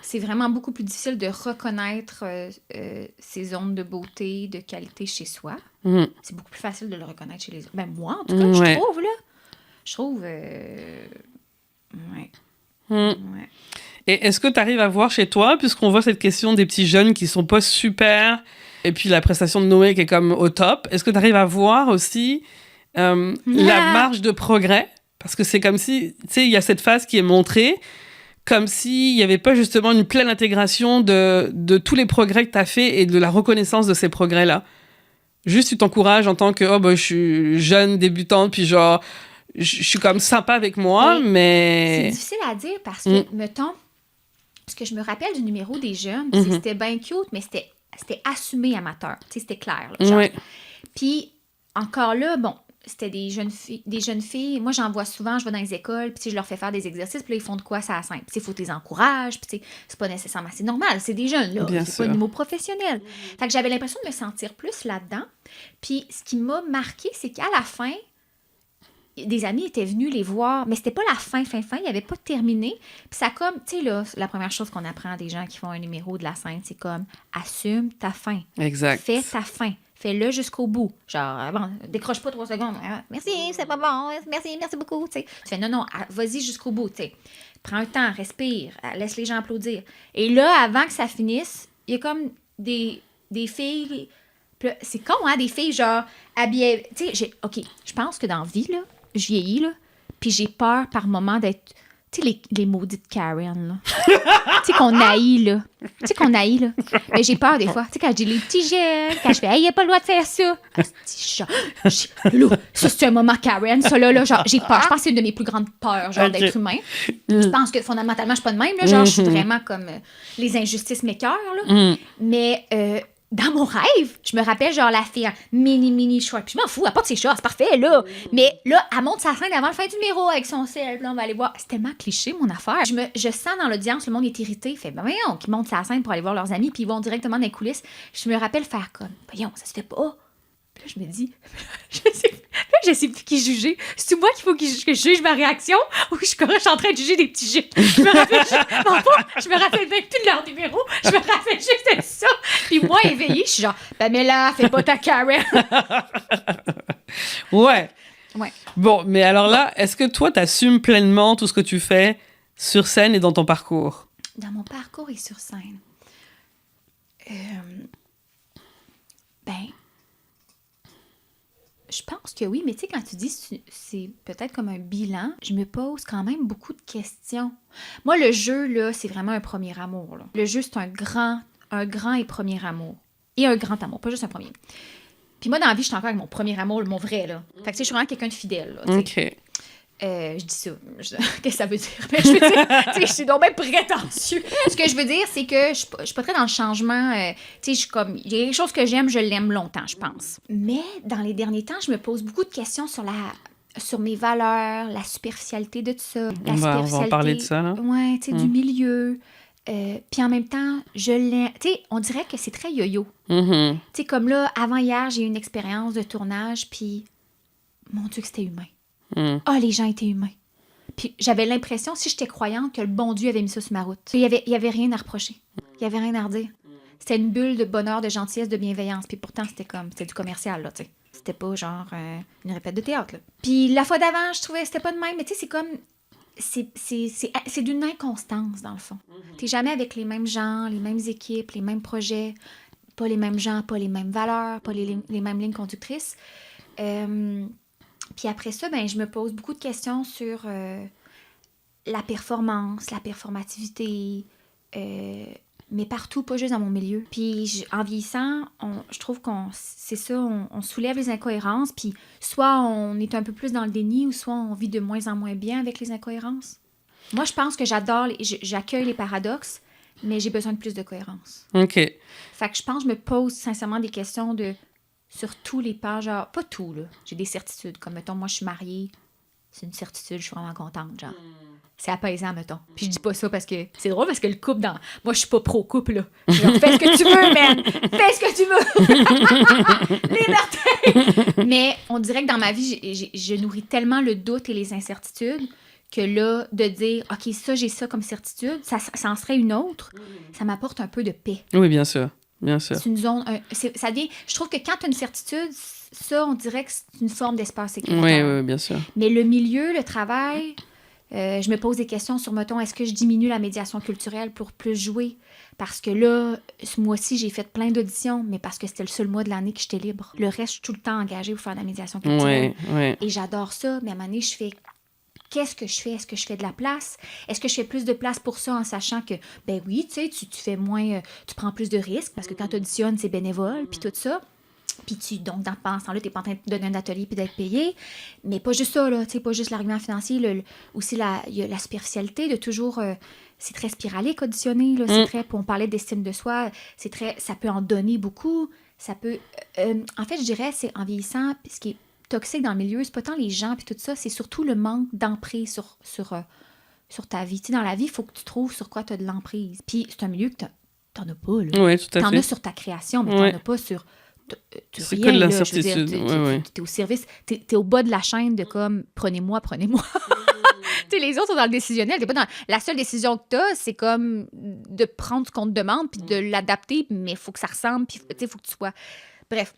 Speaker 2: C'est vraiment beaucoup plus difficile de reconnaître ces zones de beauté, de qualité chez soi. C'est beaucoup plus facile de le reconnaître chez les autres. Ben moi, en tout cas, je trouve, là. Je trouve... Ouais. Ouais.
Speaker 1: Et est-ce que tu arrives à voir chez toi, puisqu'on voit cette question des petits jeunes qui sont pas super, et puis la prestation de Noé qui est comme au top, est-ce que tu arrives à voir aussi la marge de progrès? Parce que c'est comme si, tu sais, il y a cette phase qui est montrée, comme s'il n'y avait pas justement une pleine intégration de tous les progrès que tu as fait et de la reconnaissance de ces progrès-là. Juste, tu t'encourages en tant que, je suis jeune, débutante, puis genre, je suis comme sympa avec moi, mais...
Speaker 2: C'est difficile à dire parce que, mettons, parce que je me rappelle du numéro des jeunes, c'était bien cute, mais c'était assumé amateur. Tu sais, c'était clair. Là, genre.
Speaker 1: Ouais.
Speaker 2: Puis, encore là, bon, c'était des jeunes filles. Moi, j'en vois souvent, je vais dans les écoles, puis je leur fais faire des exercices, puis là, ils font de quoi, ça à simple. Puis il faut que tu les encourages, puis c'est pas nécessairement... C'est normal, c'est des jeunes, là.
Speaker 1: Bien
Speaker 2: C'est
Speaker 1: sûr.
Speaker 2: pas un niveau professionnel. Fait que j'avais l'impression de me sentir plus là-dedans. Puis ce qui m'a marqué, c'est qu'à la fin, des amis étaient venus les voir, mais c'était pas la fin, il n'y avait pas terminé. Puis ça comme, tu sais, là, la première chose qu'on apprend à des gens qui font un numéro de la scène, c'est comme, assume ta fin.
Speaker 1: Exact.
Speaker 2: Fais ta fin. Fais-le jusqu'au bout. Genre, bon, décroche pas 3 secondes. Ah, merci, c'est pas bon. Merci beaucoup. Tu fais non, vas-y jusqu'au bout. T'sais. Prends un temps, respire, laisse les gens applaudir. Et là, avant que ça finisse, il y a comme des filles. C'est con, hein, des filles, genre, habillées. Tu sais, OK, je pense que dans la vie, là, je vieillis, là, puis j'ai peur par moment d'être. Tu sais, les maudites Karen, là. Tu sais, qu'on haït, là. Mais j'ai peur, des fois. Tu sais, quand j'ai les petits gels, quand je fais, hey, il a pas le droit de faire ça. Ça, c'est un moment Karen, ça, là, genre, j'ai peur. Je pense que c'est une de mes plus grandes peurs, genre, d'être humain. Je pense que, fondamentalement, je suis pas de même, là. Genre, je suis vraiment comme les injustices m'écœurent, là. Mais, dans mon rêve, je me rappelle, genre, la fille en mini short. Puis je m'en fous, elle porte ses shorts, c'est parfait, là. Mais là, elle monte sa scène avant le fin du numéro avec son sel. Puis là, on va aller voir. C'est tellement cliché, mon affaire. Je sens dans l'audience, le monde est irrité. Il fait, ben voyons, qu'ils montent sa scène pour aller voir leurs amis, puis ils vont directement dans les coulisses. Je me rappelle faire comme, voyons, ça se fait pas. Puis là, je me dis, je sais plus qui juger. C'est moi qu'il faut que je juge ma réaction ou je suis en train de juger des petits jeux. Je me rappelle même plus de leur numéro. Je me rappelle juste de ça. Puis moi, éveillée, je suis genre, Pamela, fais pas ta Karen.
Speaker 1: Ouais.
Speaker 2: Ouais.
Speaker 1: Bon, mais alors là, est-ce que toi, t'assumes pleinement tout ce que tu fais sur scène et dans ton parcours?
Speaker 2: Dans mon parcours et sur scène, ben... Je pense que oui, mais tu sais, quand tu dis c'est peut-être comme un bilan, je me pose quand même beaucoup de questions. Moi, le jeu, là, c'est vraiment un premier amour. Là. Le jeu, c'est un grand et premier amour. Et un grand amour, pas juste un premier. Puis moi, dans la vie, je suis encore avec mon premier amour, mon vrai, là. Fait que tu sais, je suis vraiment quelqu'un de fidèle, là.
Speaker 1: OK.
Speaker 2: Je dis ça. Qu'est-ce que ça veut dire? Ben, je veux dire, tu sais, je suis donc bien prétentieux. Ce que je veux dire, c'est que je suis pas très dans le changement. Tu sais, je suis comme, il y a quelque chose que j'aime, je l'aime longtemps, je pense. Mais dans les derniers temps, je me pose beaucoup de questions sur mes valeurs, la superficialité de tout ça.
Speaker 1: On va en parler de ça, là.
Speaker 2: Ouais, tu sais, du milieu. Puis en même temps, je l'aime. Tu sais, on dirait que c'est très yo-yo. Tu sais, comme là, avant hier, j'ai eu une expérience de tournage, puis mon Dieu, que c'était humain. Les gens étaient humains. Puis j'avais l'impression, si j'étais croyante, que le bon Dieu avait mis ça sur ma route. Il y avait rien à reprocher. Il y avait rien à redire. C'était une bulle de bonheur, de gentillesse, de bienveillance. Puis pourtant, c'était du commercial, là, tu sais. C'était pas genre une répète de théâtre, là. Puis la fois d'avant, je trouvais que c'était pas de même. Mais tu sais, c'est comme... C'est d'une inconstance, dans le fond. T'es jamais avec les mêmes gens, les mêmes équipes, les mêmes projets. Pas les mêmes gens, pas les mêmes valeurs, pas les mêmes lignes conductrices. Puis après ça, ben, je me pose beaucoup de questions sur la performance, la performativité, mais partout, pas juste dans mon milieu. Puis en vieillissant, je trouve c'est ça, on soulève les incohérences, puis soit on est un peu plus dans le déni, ou soit on vit de moins en moins bien avec les incohérences. Moi, je pense que j'accueille les paradoxes, mais j'ai besoin de plus de cohérence.
Speaker 1: OK.
Speaker 2: Fait que je pense que je me pose sincèrement des questions sur tous les pans, genre, pas tout, là. J'ai des certitudes, comme, mettons, moi, je suis mariée, c'est une certitude, je suis vraiment contente, genre. C'est apaisant, mettons. Puis je dis pas ça parce que... C'est drôle, parce que le couple, moi, je suis pas pro-couple, là. Genre, fais ce que tu veux, man! Fais ce que tu veux! Liberté! Mais on dirait que dans ma vie, je nourris tellement le doute et les incertitudes que là, de dire, OK, ça, j'ai ça comme certitude, ça en serait une autre, ça m'apporte un peu de paix.
Speaker 1: Oui, bien sûr. Bien sûr.
Speaker 2: C'est une zone... ça devient, je trouve que quand tu as une certitude, ça, on dirait que c'est une forme d'espace sécuritaire.
Speaker 1: Oui, bien sûr.
Speaker 2: Mais le milieu, le travail, je me pose des questions sur, mettons, est-ce que je diminue la médiation culturelle pour plus jouer? Parce que là, ce mois-ci, j'ai fait plein d'auditions, mais parce que c'était le seul mois de l'année que j'étais libre. Le reste, je suis tout le temps engagée pour faire de la médiation culturelle.
Speaker 1: Oui.
Speaker 2: Et j'adore ça, mais à un moment donné, je fais... Qu'est-ce que je fais? Est-ce que je fais de la place? Est-ce que je fais plus de place pour ça en sachant que, ben oui, tu sais, tu fais moins, tu prends plus de risques parce que quand tu auditionnes, c'est bénévole, puis tout ça. Puis donc, pendant ce temps-là, tu n'es pas en train de donner un atelier puis d'être payé. Mais pas juste ça, là, tu sais, pas juste l'argument financier, aussi il y a la superficialité de toujours... c'est très spiralé qu'auditionner, là, c'est très... On parlait d'estime de soi, ça peut en donner beaucoup. Ça peut... en fait, je dirais, c'est en vieillissant, ce qui est toxique dans le milieu, c'est pas tant les gens puis tout ça, c'est surtout le manque d'emprise sur ta vie. Tu sais, dans la vie, il faut que tu trouves sur quoi tu as de l'emprise. Puis c'est un milieu que t'en as pas, là.
Speaker 1: Oui, tout à
Speaker 2: T'en
Speaker 1: fait.
Speaker 2: as sur ta création, mais
Speaker 1: Ouais.
Speaker 2: t'en as pas sur...
Speaker 1: C'est
Speaker 2: rien,
Speaker 1: que de
Speaker 2: là, je veux
Speaker 1: l'incertitude.
Speaker 2: dire,
Speaker 1: Ouais.
Speaker 2: t'es au service, t'es au bas de la chaîne de comme prenez-moi. Tu sais, les autres sont dans le décisionnel. T'es pas dans... La seule décision que t'as, c'est comme de prendre ce qu'on te demande puis de l'adapter, mais il faut que ça ressemble, puis il faut que tu sois. Bref,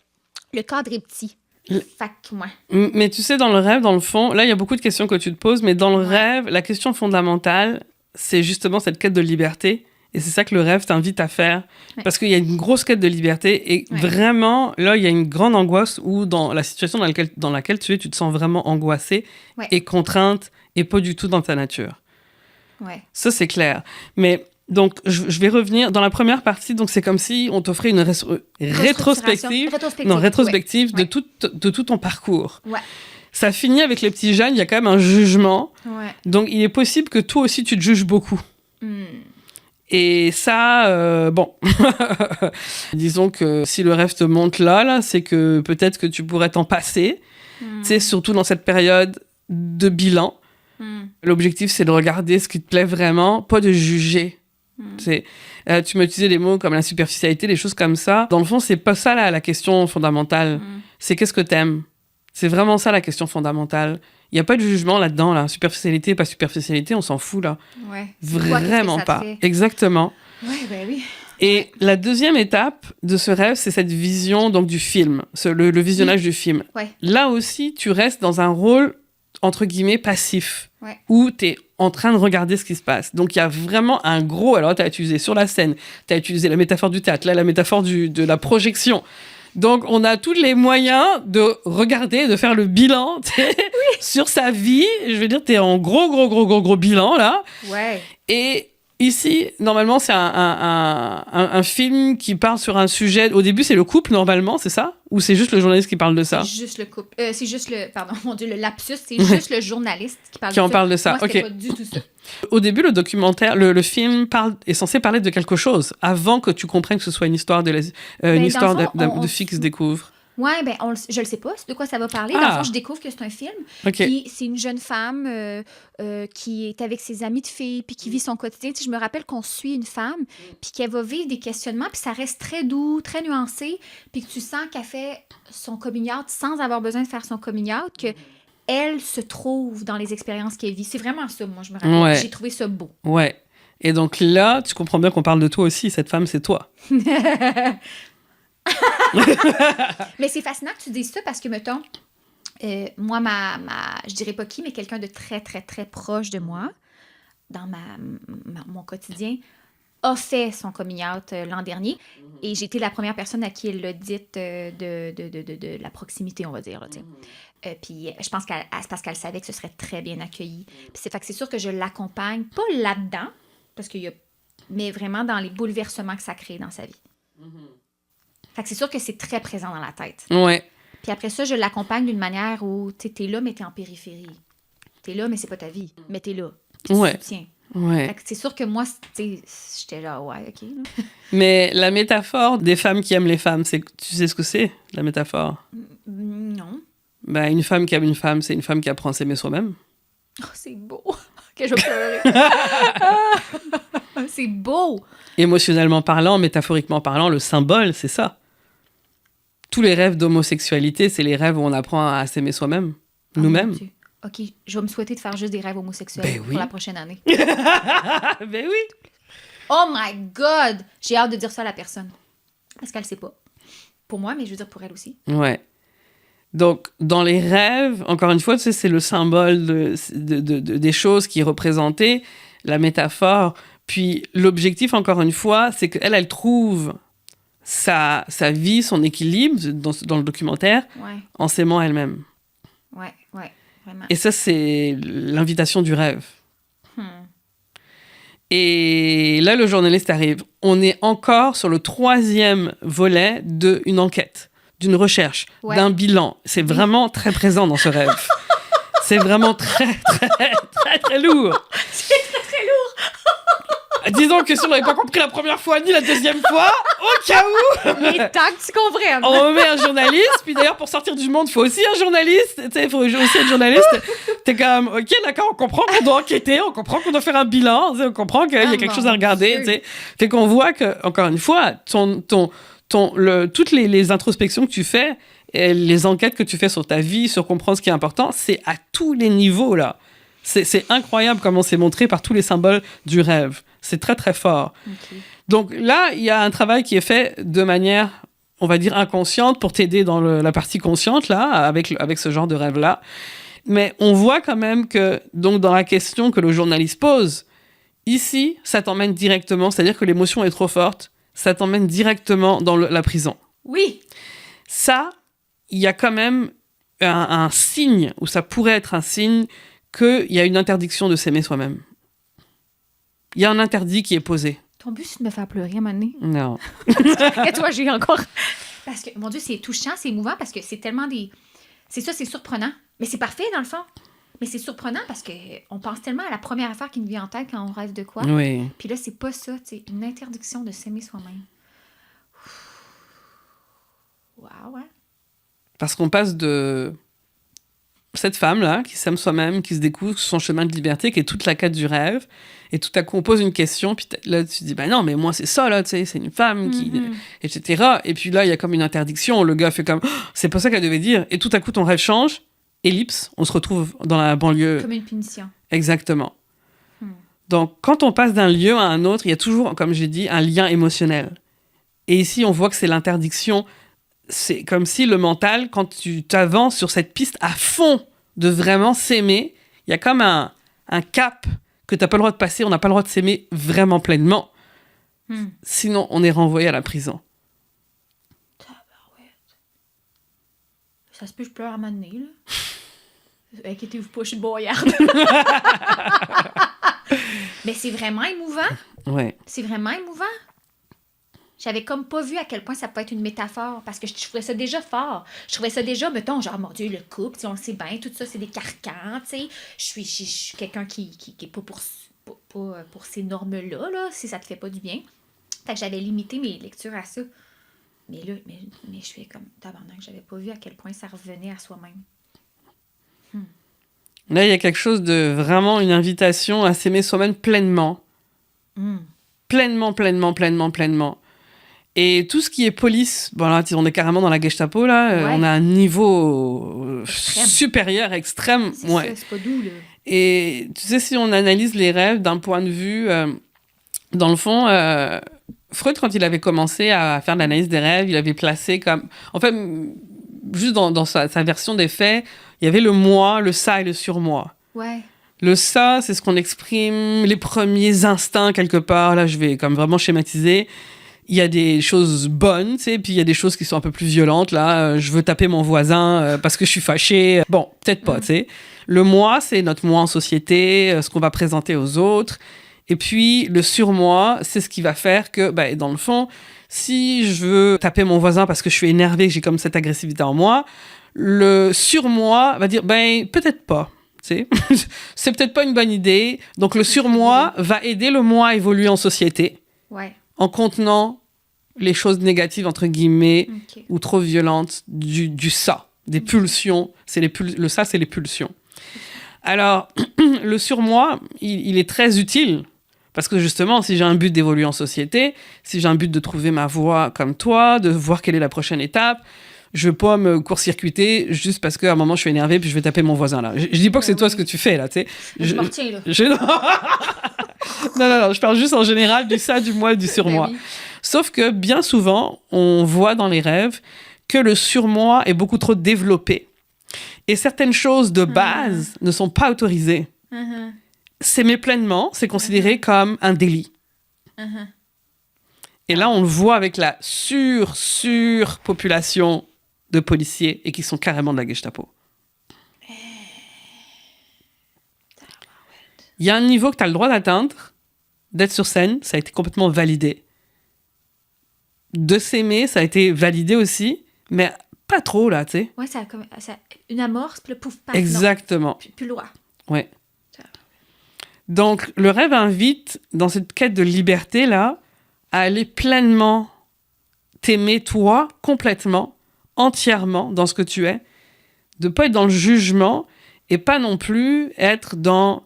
Speaker 2: le cadre est petit. Fait que, ouais.
Speaker 1: Mais tu sais, dans le rêve, dans le fond, là, il y a beaucoup de questions que tu te poses, mais dans le rêve, la question fondamentale, c'est justement cette quête de liberté. Et c'est ça que le rêve t'invite à faire.
Speaker 2: Ouais.
Speaker 1: Parce qu'il y a une grosse quête de liberté. Et vraiment, là, il y a une grande angoisse où, dans la situation dans laquelle tu es, tu te sens vraiment angoissée et contrainte et pas du tout dans ta nature.
Speaker 2: Ouais.
Speaker 1: Ça, c'est clair. Mais donc, je vais revenir. Dans la première partie, donc, c'est comme si on t'offrait une rétrospective de tout ton parcours.
Speaker 2: Ouais.
Speaker 1: Ça finit avec les petits jeunes, il y a quand même un jugement.
Speaker 2: Ouais.
Speaker 1: Donc, il est possible que toi aussi, tu te juges beaucoup. Et ça, bon, disons que si le rêve te montre là, c'est que peut-être que tu pourrais t'en passer. Tu sais, surtout dans cette période de bilan. L'objectif, c'est de regarder ce qui te plaît vraiment, pas de juger. Tu m'as utilisé des mots comme la superficialité, des choses comme ça. Dans le fond, c'est pas ça la question fondamentale. C'est qu'est-ce que t'aimes. C'est vraiment ça la question fondamentale. Il n'y a pas de jugement là-dedans, là. Superficialité, pas superficialité, on s'en fout, là.
Speaker 2: Ouais.
Speaker 1: Vraiment pas. Exactement.
Speaker 2: Ouais, ben oui.
Speaker 1: Et la deuxième étape de ce rêve, c'est cette vision donc, du film, le visionnage du film.
Speaker 2: Ouais.
Speaker 1: Là aussi, tu restes dans un rôle, entre guillemets, passif, où tu es en train de regarder ce qui se passe. Donc, il y a vraiment un gros... Alors, tu as utilisé sur la scène, tu as utilisé la métaphore du théâtre, là, la métaphore de la projection. Donc, on a tous les moyens de regarder, de faire le bilan sur sa vie. Je veux dire, tu es en gros bilan, là.
Speaker 2: Ouais.
Speaker 1: Et ici, normalement, c'est un film qui parle sur un sujet... Au début, c'est le couple, normalement, c'est ça? Ou c'est juste le journaliste qui parle de ça?
Speaker 2: C'est juste le couple. C'est juste le... Pardon, mon Dieu, le lapsus. C'est juste le journaliste qui parle
Speaker 1: qui en parle de ça.
Speaker 2: Moi, c'était pas du tout ça.
Speaker 1: Au début, le documentaire, le film est censé parler de quelque chose avant que tu comprennes que ce soit une histoire de filles qui se découvrent.
Speaker 2: Ouais, ben je le sais pas de quoi ça va parler. Dans le fond, je découvre que c'est un film. Puis c'est une jeune femme qui est avec ses amis de filles puis qui vit son quotidien. Tu sais, je me rappelle qu'on suit une femme puis qu'elle va vivre des questionnements puis ça reste très doux, très nuancé puis que tu sens qu'elle fait son coming out sans avoir besoin de faire son coming out, que elle se trouve dans les expériences qu'elle vit. C'est vraiment ça, moi, je me rappelle. Ouais. J'ai trouvé ça beau.
Speaker 1: Ouais. Et donc là, tu comprends bien qu'on parle de toi aussi. Cette femme, c'est toi.
Speaker 2: Mais c'est fascinant que tu dises ça parce que, mettons, moi, je dirais pas qui, mais quelqu'un de très, très, très proche de moi, dans mon quotidien, a fait son coming out l'an dernier. Et j'ai été la première personne à qui elle l'a dit de la proximité, on va dire. Là, puis je pense c'est parce qu'elle savait que ce serait très bien accueilli. Puis c'est sûr que je l'accompagne, pas là-dedans, mais vraiment dans les bouleversements que ça crée dans sa vie. Fait que c'est sûr que c'est très présent dans la tête.
Speaker 1: Ouais.
Speaker 2: Puis après ça, je l'accompagne d'une manière où t'es là, mais t'es en périphérie. T'es là, mais c'est pas ta vie. Mais t'es là. Tu soutiens.
Speaker 1: Ouais.
Speaker 2: Fait que c'est sûr que moi, j'étais là, ouais, OK. Là.
Speaker 1: Mais la métaphore des femmes qui aiment les femmes, tu sais ce que c'est, la métaphore?
Speaker 2: Non.
Speaker 1: Ben, une femme qui aime une femme, c'est une femme qui apprend à s'aimer soi-même.
Speaker 2: Oh, c'est beau. OK, je vais pleurer. C'est beau.
Speaker 1: Émotionnellement parlant, métaphoriquement parlant, le symbole, c'est ça. Tous les rêves d'homosexualité, c'est les rêves où on apprend à s'aimer soi-même, nous-mêmes.
Speaker 2: OK, je vais me souhaiter de faire juste des rêves homosexuels pour la prochaine année.
Speaker 1: Ben oui.
Speaker 2: Oh my God! J'ai hâte de dire ça à la personne. Parce qu'elle sait pas. Pour moi, mais je veux dire pour elle aussi.
Speaker 1: Ouais. Donc, dans les rêves, encore une fois, tu sais, c'est le symbole des choses qui est représenté, la métaphore. Puis l'objectif, encore une fois, c'est qu'elle, elle trouve sa vie, son équilibre dans le documentaire en s'aimant elle-même.
Speaker 2: Ouais, vraiment.
Speaker 1: Et ça, c'est l'invitation du rêve. Et là, le journaliste arrive. On est encore sur le 3e volet d'une enquête, d'une recherche, d'un bilan. C'est vraiment très présent dans ce rêve. C'est vraiment très, très, très, très lourd.
Speaker 2: C'est très, très lourd.
Speaker 1: Disons que si on n'avait pas compris la première fois ni la deuxième fois, au cas où,
Speaker 2: Mais tant que tu comprennes.
Speaker 1: on met un journaliste. Puis d'ailleurs, pour sortir du monde, il faut aussi un journaliste. Tu sais, il faut aussi être journaliste. T'es comme, ok, d'accord, on comprend qu'on doit enquêter, on comprend qu'on doit faire un bilan, tu sais, on comprend qu'il y a quelque chose à regarder. Tu sais. Fait qu'on voit que, encore une fois, toutes les introspections que tu fais, et les enquêtes que tu fais sur ta vie, sur comprendre ce qui est important, c'est à tous les niveaux, là. C'est incroyable comment c'est montré par tous les symboles du rêve. C'est très, très fort. Okay. Donc là, il y a un travail qui est fait de manière, on va dire, inconsciente pour t'aider dans la partie consciente, là, avec ce genre de rêve-là. Mais on voit quand même que, donc, dans la question que le journaliste pose, ici, ça t'emmène directement, c'est-à-dire que l'émotion est trop forte, ça t'emmène directement dans la prison.
Speaker 2: Oui.
Speaker 1: Ça, il y a quand même un signe, ou ça pourrait être un signe, qu'il y a une interdiction de s'aimer soi-même. Il y a un interdit qui est posé.
Speaker 2: Ton but, c'est de me faire pleurer à un moment donné?
Speaker 1: Non.
Speaker 2: Et toi, j'ai encore... Parce que, mon Dieu, c'est touchant, c'est émouvant, parce que c'est tellement des... C'est ça, c'est surprenant. Mais c'est parfait, dans le fond. Mais c'est surprenant parce qu'on pense tellement à la première affaire qui nous vient en tête quand on rêve de quoi.
Speaker 1: Oui.
Speaker 2: Puis là, c'est pas ça, tu sais, une interdiction de s'aimer soi-même. Waouh, ouais.
Speaker 1: Parce qu'on passe de cette femme-là, qui s'aime soi-même, qui se découvre son chemin de liberté, qui est toute la quête du rêve, et tout à coup, on pose une question, puis là, tu te dis, ben non, mais moi, c'est ça, là, tu sais, c'est une femme qui... etc. Et puis là, il y a comme une interdiction, le gars fait comme, oh, c'est pas ça qu'elle devait dire, et tout à coup, ton rêve change, ellipse, on se retrouve dans la banlieue.
Speaker 2: Comme une punition.
Speaker 1: Exactement. Donc, quand on passe d'un lieu à un autre, il y a toujours, comme j'ai dit, un lien émotionnel. Et ici, on voit que c'est l'interdiction. C'est comme si le mental, quand tu t'avances sur cette piste à fond de vraiment s'aimer, il y a comme un cap que tu n'as pas le droit de passer. On n'a pas le droit de s'aimer vraiment pleinement. Sinon, on est renvoyé à la prison.
Speaker 2: Ça se peut, je pleure à un moment donné, là. Inquiétez-vous pas, je suis boyarde. Mais c'est vraiment émouvant.
Speaker 1: Ouais.
Speaker 2: C'est vraiment émouvant. J'avais comme pas vu à quel point ça peut être une métaphore, parce que je trouvais ça déjà fort. Je trouvais ça déjà, mettons, genre, mon Dieu, le couple, on le sait bien, tout ça, c'est des carcans, tu sais. Je suis quelqu'un qui est pas pour ces normes-là, là, si ça te fait pas du bien. Fait que j'avais limité mes lectures à ça. Mais là, mais je fais comme tabarnak, j'avais pas vu à quel point ça revenait à soi-même.
Speaker 1: Là, il y a quelque chose de vraiment une invitation à s'aimer soi-même pleinement. Pleinement, pleinement, pleinement, pleinement. Et tout ce qui est police, bon là, on est carrément dans la Gestapo, là. On a un niveau supérieur, extrême.
Speaker 2: C'est ça, c'est pas doux, là.
Speaker 1: Et tu sais, si on analyse les rêves d'un point de vue... dans le fond, Freud, quand il avait commencé à faire l'analyse des rêves, il avait placé comme... En fait, juste dans sa version des faits, il y avait le moi, le ça et le surmoi.
Speaker 2: Ouais.
Speaker 1: Le ça, c'est ce qu'on exprime, les premiers instincts quelque part. Là, je vais comme vraiment schématiser. Il y a des choses bonnes, tu sais, puis il y a des choses qui sont un peu plus violentes. Là, je veux taper mon voisin parce que je suis fâchée. Bon, peut-être pas, tu sais. Le moi, c'est notre moi en société, ce qu'on va présenter aux autres. Et puis, le surmoi, c'est ce qui va faire que, dans le fond, si je veux taper mon voisin parce que je suis énervée, que j'ai comme cette agressivité en moi, le surmoi va dire, peut-être pas. C'est peut-être pas une bonne idée. Donc, le surmoi va aider le moi à évoluer en société.
Speaker 2: Ouais.
Speaker 1: En contenant les choses négatives, entre guillemets, ou trop violentes du ça, des pulsions. Le ça, c'est les pulsions. Alors, le surmoi, il est très utile. Parce que justement, si j'ai un but d'évoluer en société, si j'ai un but de trouver ma voie comme toi, de voir quelle est la prochaine étape, je ne vais pas me court-circuiter juste parce qu'à un moment, je suis énervée puis je vais taper mon voisin, là. Je dis pas que c'est toi ce que tu fais, là, tu sais.
Speaker 2: Je m'en retiens, là.
Speaker 1: Non, je parle juste en général du ça, du moi, du surmoi. Oui. Sauf que bien souvent, on voit dans les rêves que le surmoi est beaucoup trop développé. Et certaines choses de base ne sont pas autorisées. S'aimer pleinement, c'est considéré comme un délit. Et là, on le voit avec la surpopulation de policiers et qui sont carrément de la Gestapo. Il y a un niveau que tu as le droit d'atteindre, d'être sur scène, ça a été complètement validé. De s'aimer, ça a été validé aussi, mais pas trop, là, tu sais.
Speaker 2: Ouais, ça une amorce, puis le pouf, paf.
Speaker 1: Exactement.
Speaker 2: Plus loin.
Speaker 1: Ouais. Donc, le rêve invite, dans cette quête de liberté-là, à aller pleinement t'aimer toi, complètement, entièrement, dans ce que tu es, de pas être dans le jugement et pas non plus être dans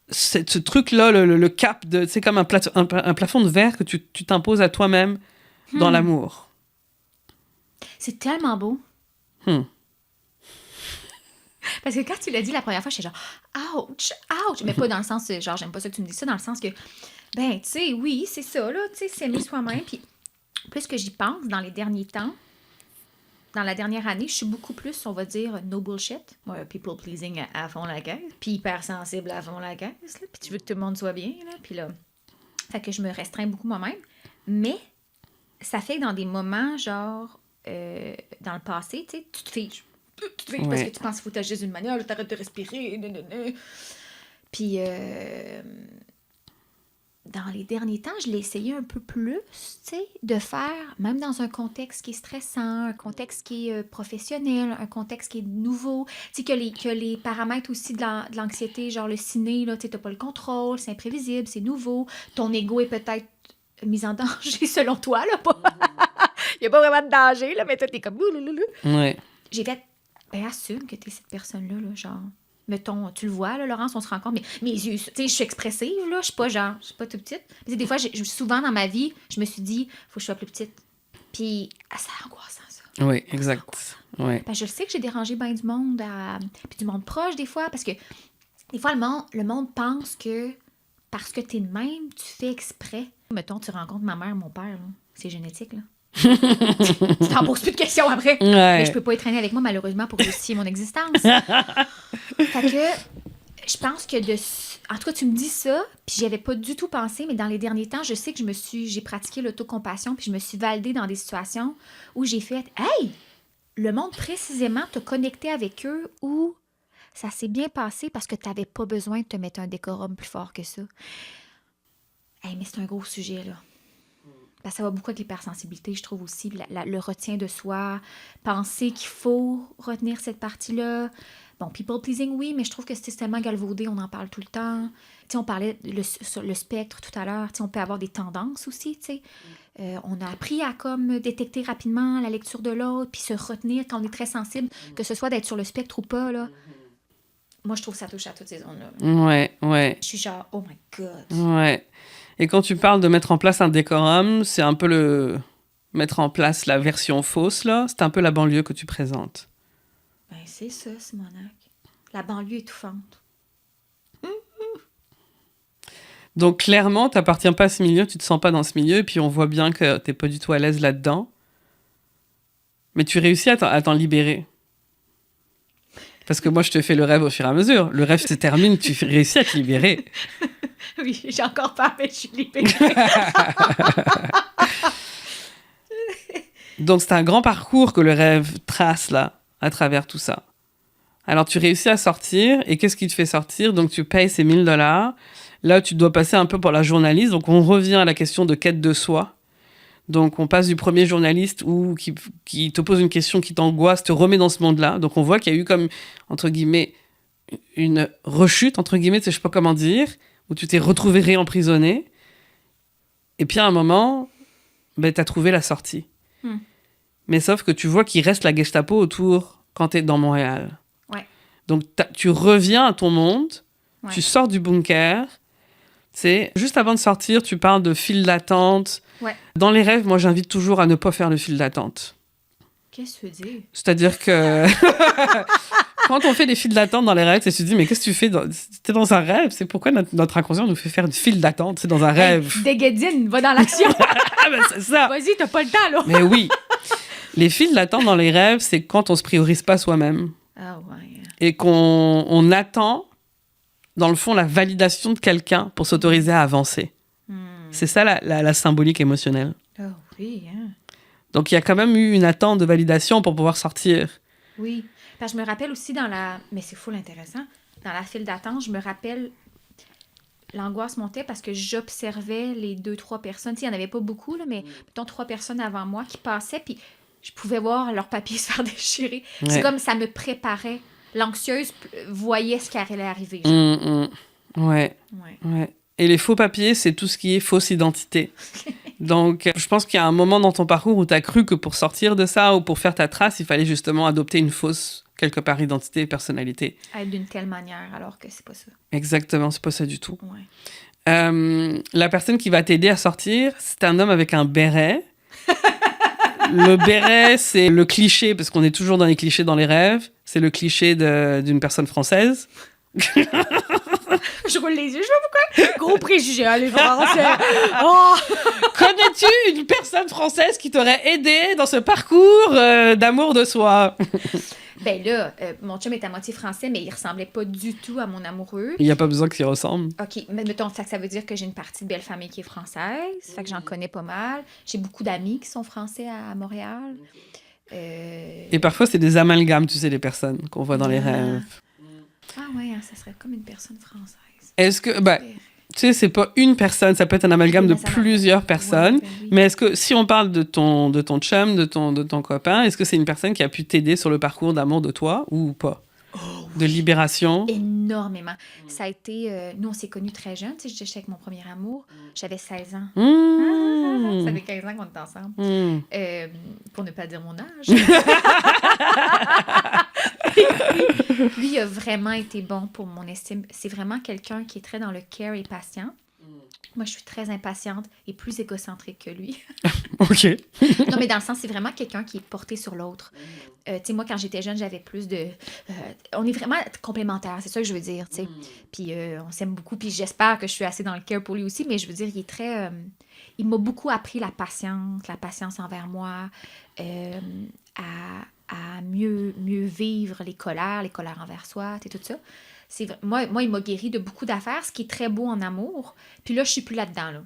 Speaker 1: ce truc-là, le cap de... C'est comme un plafond de verre que tu t'imposes à toi-même dans l'amour.
Speaker 2: C'est tellement beau.
Speaker 1: Hmm.
Speaker 2: Parce que quand tu l'as dit la première fois, j'étais genre, ouch, ouch. Mais pas dans le sens, genre, j'aime pas ça que tu me dises ça, dans le sens que, ben, tu sais, oui, c'est ça, là, tu sais, s'aimer soi-même. Puis, plus que j'y pense, dans les derniers temps, dans la dernière année, je suis beaucoup plus, on va dire, no bullshit. Ouais, people pleasing à fond la caisse. Puis hyper sensible à fond la caisse, là. Puis tu veux que tout le monde soit bien, là. Puis là, fait que je me restreins beaucoup moi-même. Mais, ça fait que dans des moments, genre, dans le passé, tu sais, tu te figes. Parce que tu penses qu'il faut t'agir d'une manière, t'arrêtes de respirer. Puis, dans les derniers temps, je l'ai essayé un peu plus, tu sais, de faire, même dans un contexte qui est stressant, un contexte qui est professionnel, un contexte qui est nouveau. Tu sais, que les paramètres aussi de l'anxiété, genre le ciné, là, tu sais, t'as pas le contrôle, c'est imprévisible, c'est nouveau. Ton ego est peut-être mis en danger selon toi, là. Il n'y a pas vraiment de danger, là, mais toi, t'es comme...
Speaker 1: Ouais.
Speaker 2: J'ai fait... Ben, assume que t'es cette personne-là, là, genre... Mettons, tu le vois, là, Laurence, on se rend compte, mais mes yeux, tu sais, je suis expressive, là, je suis pas genre, je suis pas toute petite. Mais des fois, souvent dans ma vie, je me suis dit, faut que je sois plus petite. Puis, c'est angoissant, ça.
Speaker 1: Oui, exact. Ouais.
Speaker 2: Ben, je le sais que j'ai dérangé bien du monde, puis du monde proche, des fois, parce que des fois, le monde pense que parce que t'es de même, tu fais exprès. Mettons, tu rencontres ma mère, mon père, là, c'est génétique, là. Tu t'en poses plus de questions après.
Speaker 1: Ouais.
Speaker 2: Mais je peux pas être traînée avec moi, malheureusement, pour justifier mon existence. Fait que je pense que en tout cas, tu me dis ça, puis j'y avais pas du tout pensé, mais dans les derniers temps, je sais que j'ai pratiqué l'autocompassion, puis je me suis validée dans des situations où j'ai fait « Hey! Le monde, précisément, t'a connecté avec eux où ça s'est bien passé parce que t'avais pas besoin de te mettre un décorum plus fort que ça. » Hey, mais c'est un gros sujet, là. Ben, ça va beaucoup avec l'hypersensibilité, je trouve aussi, le retien de soi, penser qu'il faut retenir cette partie-là. Bon, people pleasing, oui, mais je trouve que c'est tellement galvaudé, on en parle tout le temps. Tu sais, on parlait sur le spectre tout à l'heure, tu sais, on peut avoir des tendances aussi, tu sais. On a appris à comme détecter rapidement la lecture de l'autre, puis se retenir quand on est très sensible, que ce soit d'être sur le spectre ou pas, là. Moi, je trouve que ça touche à toutes ces zones-là.
Speaker 1: Ouais.
Speaker 2: Je suis genre, oh my God.
Speaker 1: Ouais. Et quand tu parles de mettre en place un décorum, c'est un peu mettre en place la version fausse, là. C'est un peu la banlieue que tu présentes.
Speaker 2: Ben, c'est ça, Simonac. La banlieue étouffante.
Speaker 1: Donc, clairement, tu n'appartiens pas à ce milieu, tu te sens pas dans ce milieu, et puis on voit bien que tu n'es pas du tout à l'aise là-dedans. Mais tu réussis à t'en libérer. Parce que moi, je te fais le rêve au fur et à mesure. Le rêve se termine, tu réussis à te libérer.
Speaker 2: Oui, j'ai encore peur, mais je suis libérée.
Speaker 1: Donc, c'est un grand parcours que le rêve trace, là, à travers tout ça. Alors, tu réussis à sortir, et qu'est-ce qui te fait sortir? Donc, tu payes ces 1 000 $. Là, tu dois passer un peu pour la journaliste. Donc, on revient à la question de quête de soi. Donc, on passe du premier journaliste qui te pose une question qui t'angoisse, te remet dans ce monde-là. Donc, on voit qu'il y a eu comme, entre guillemets, une rechute, entre guillemets, je sais pas comment dire, où tu t'es retrouvé réemprisonné. Et puis, à un moment, ben, tu as trouvé la sortie. Mais sauf que tu vois qu'il reste la Gestapo autour quand tu es dans Montréal.
Speaker 2: Ouais.
Speaker 1: Donc, tu reviens à ton monde,
Speaker 2: ouais.
Speaker 1: Tu sors du bunker. C'est juste avant de sortir, tu parles de file d'attente.
Speaker 2: Ouais.
Speaker 1: Dans les rêves, moi, j'invite toujours à ne pas faire le file d'attente.
Speaker 2: Qu'est-ce que tu veux dire?
Speaker 1: C'est-à-dire que quand on fait des files d'attente dans les rêves, tu te dis, mais qu'est-ce que tu fais? T'es dans un rêve, c'est pourquoi notre inconscient nous fait faire une file d'attente, c'est dans un rêve.
Speaker 2: Hey, déguédine, va dans l'action!
Speaker 1: Ben, c'est ça!
Speaker 2: Vas-y, t'as pas le temps, là!
Speaker 1: Mais oui! Les files d'attente dans les rêves, c'est quand on se priorise pas soi-même.
Speaker 2: Ah ouais.
Speaker 1: Et qu'on attend, dans le fond, la validation de quelqu'un pour s'autoriser à avancer. C'est ça la symbolique émotionnelle.
Speaker 2: Oh oui, hein.
Speaker 1: Donc, il y a quand même eu une attente de validation pour pouvoir sortir.
Speaker 2: Oui. Parce que je me rappelle aussi mais c'est full intéressant. Dans la file d'attente, je me rappelle... L'angoisse montait parce que j'observais les 2-3 personnes. Tu sais, il n'y en avait pas beaucoup, là, mais mettons 3 personnes avant moi qui passaient, puis je pouvais voir leurs papiers se faire déchirer. Ouais. C'est comme ça me préparait. L'anxieuse voyait ce qui allait arriver.
Speaker 1: Ouais. Et les faux papiers, c'est tout ce qui est fausse identité. Donc, je pense qu'il y a un moment dans ton parcours où tu as cru que pour sortir de ça ou pour faire ta trace, il fallait justement adopter une fausse, quelque part, identité et personnalité.
Speaker 2: Être d'une telle manière, alors que c'est pas ça.
Speaker 1: Exactement, c'est pas ça du tout.
Speaker 2: Ouais.
Speaker 1: La personne qui va t'aider à sortir, c'est un homme avec un béret. Le béret, c'est le cliché, parce qu'on est toujours dans les clichés dans les rêves. C'est le cliché d'une personne française.
Speaker 2: Je roule les yeux, je sais pas pourquoi. Gros préjugé, hein, les Français. Oh!
Speaker 1: Connais-tu une personne française qui t'aurait aidé dans ce parcours d'amour de soi?
Speaker 2: Ben là, mon chum est à moitié français, mais il ressemblait pas du tout à mon amoureux.
Speaker 1: Il n'y a pas besoin qu'il ressemble.
Speaker 2: OK, mais mettons, ça veut dire que j'ai une partie de belle famille qui est française, fait que j'en connais pas mal. J'ai beaucoup d'amis qui sont français à Montréal.
Speaker 1: Et parfois, c'est des amalgames, tu sais, les personnes qu'on voit dans les rêves.
Speaker 2: Ah ouais, hein, ça serait comme une personne française.
Speaker 1: Est-ce que... tu sais, c'est pas une personne, ça peut être un amalgame de plusieurs personnes.
Speaker 2: Ouais, oui.
Speaker 1: Mais est-ce que, si on parle de ton chum, de ton copain, est-ce que c'est une personne qui a pu t'aider sur le parcours d'amour de toi ou pas? De libération?
Speaker 2: Énormément. Ça a été... nous, on s'est connus très jeunes. Tu sais, j'étais avec mon premier amour. J'avais 16 ans. Ça fait 15 ans qu'on est ensemble. Pour ne pas dire mon âge. Lui, il a vraiment été bon pour mon estime. C'est vraiment quelqu'un qui est très dans le care et patient. Moi, je suis très impatiente et plus égocentrique que lui.
Speaker 1: OK.
Speaker 2: Non, mais dans le sens, c'est vraiment quelqu'un qui est porté sur l'autre. Tu sais, moi, quand j'étais jeune, j'avais plus de... on est vraiment complémentaires, c'est ça que je veux dire, tu sais. Puis on s'aime beaucoup, puis j'espère que je suis assez dans le care pour lui aussi, mais je veux dire, il est très... il m'a beaucoup appris la patience envers moi, à mieux vivre les colères envers soi, tu sais, tout ça. Moi, il m'a guéri de beaucoup d'affaires, ce qui est très beau en amour. Puis là, je suis plus là-dedans. Là.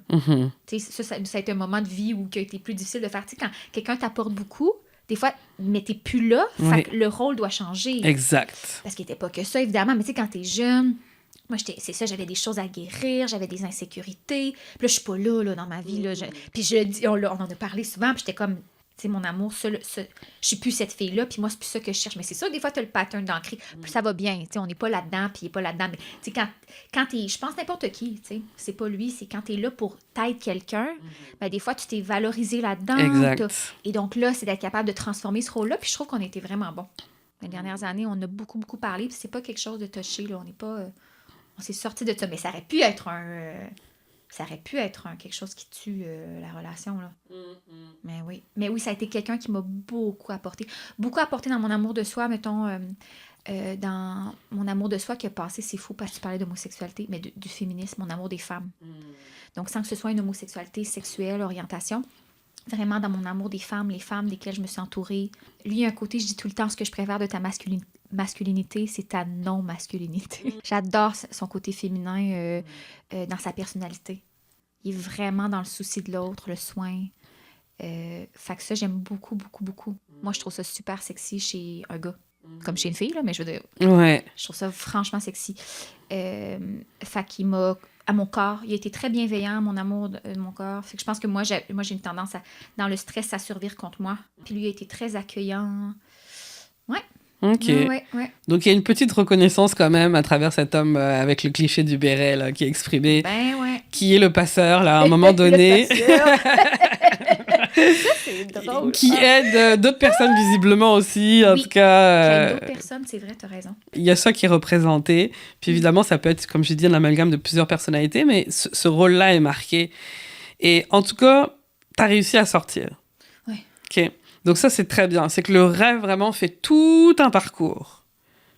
Speaker 2: Tu sais, ça a été un moment de vie qui a été plus difficile de faire. Tu sais, quand quelqu'un t'apporte beaucoup, des fois, mais t'es plus là, fait que le rôle doit changer.
Speaker 1: Exact.
Speaker 2: Parce qu'il n'était pas que ça, évidemment. Mais tu sais, quand t'es jeune, moi, c'est ça, j'avais des choses à guérir, j'avais des insécurités. Puis là, je suis pas là, dans ma vie. Là, puis je le dis, on en a parlé souvent, puis j'étais comme... Tu sais, mon amour, je suis plus cette fille-là, puis moi, c'est plus ça que je cherche. Mais c'est sûr, des fois, tu as le pattern d'ancré. Plus ça va bien, tu sais, on n'est pas là-dedans, puis il n'est pas là-dedans. Mais tu sais, quand tu es, je pense n'importe qui, tu sais, c'est pas lui, c'est quand tu es là pour t'aider quelqu'un, ben, des fois, tu t'es valorisé là-dedans.
Speaker 1: Exact.
Speaker 2: Et donc là, c'est d'être capable de transformer ce rôle-là, puis je trouve qu'on a été vraiment bon. Les dernières années, on a beaucoup, beaucoup parlé, puis c'est pas quelque chose de touché, là. On n'est pas... on s'est sorti de ça, mais ça aurait pu être quelque chose qui tue la relation, là. Mais oui, ça a été quelqu'un qui m'a beaucoup apporté. Beaucoup apporté dans mon amour de soi, mettons, dans mon amour de soi qui a passé, c'est fou parce que tu parlais d'homosexualité, mais du féminisme, mon amour des femmes. Donc, sans que ce soit une homosexualité sexuelle, orientation, vraiment dans mon amour des femmes, les femmes desquelles je me suis entourée. Lui, il y a un côté, je dis tout le temps, ce que je préfère de ta masculinité, c'est ta non-masculinité. J'adore son côté féminin dans sa personnalité. Il est vraiment dans le souci de l'autre, le soin. Fait que ça, j'aime beaucoup, beaucoup, beaucoup. Moi, je trouve ça super sexy chez un gars. Comme chez une fille, là, mais je veux dire...
Speaker 1: Ouais.
Speaker 2: Je trouve ça franchement sexy. Fait qu'il m'a... À mon corps, il a été très bienveillant, mon amour de mon corps. Fait que je pense que moi, j'ai une tendance, dans le stress, à survivre contre moi. Puis lui, il a été très accueillant. Ouais.
Speaker 1: OK.
Speaker 2: Ouais.
Speaker 1: Donc, il y a une petite reconnaissance quand même à travers cet homme avec le cliché du béret là, qui est exprimé.
Speaker 2: Ben ouais.
Speaker 1: Qui est le passeur, là, à un moment donné.
Speaker 2: Ça, c'est drôle.
Speaker 1: Qui aide d'autres personnes visiblement aussi. En tout cas...
Speaker 2: J'aide d'autres personnes, c'est vrai, t'as raison.
Speaker 1: Il y a ça qui est représenté. Puis évidemment, ça peut être, comme j'ai dit, un amalgame de plusieurs personnalités, mais ce rôle-là est marqué. Et en tout cas, t'as réussi à sortir.
Speaker 2: Oui.
Speaker 1: OK. Donc ça, c'est très bien. C'est que le rêve vraiment fait tout un parcours.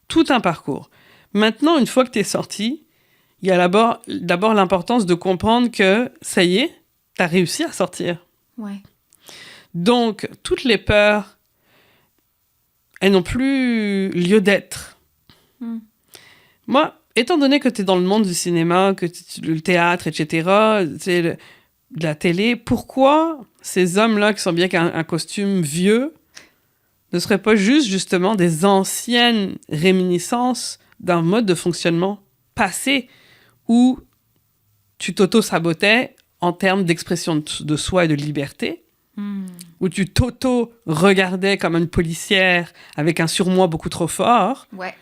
Speaker 1: Tout un parcours. Maintenant, une fois que t'es sorti, il y a d'abord l'importance de comprendre que, ça y est, t'as réussi à sortir.
Speaker 2: Ouais.
Speaker 1: Donc, toutes les peurs, elles n'ont plus lieu d'être. Moi, étant donné que tu es dans le monde du cinéma, que le théâtre, etc., de la télé, pourquoi ces hommes-là qui sont bien qu'un costume vieux ne seraient pas justement des anciennes réminiscences d'un mode de fonctionnement passé où tu t'auto-sabotais en termes d'expression de soi et de liberté, où tu t'auto-regardais comme une policière avec un surmoi beaucoup trop fort.
Speaker 2: Ouais.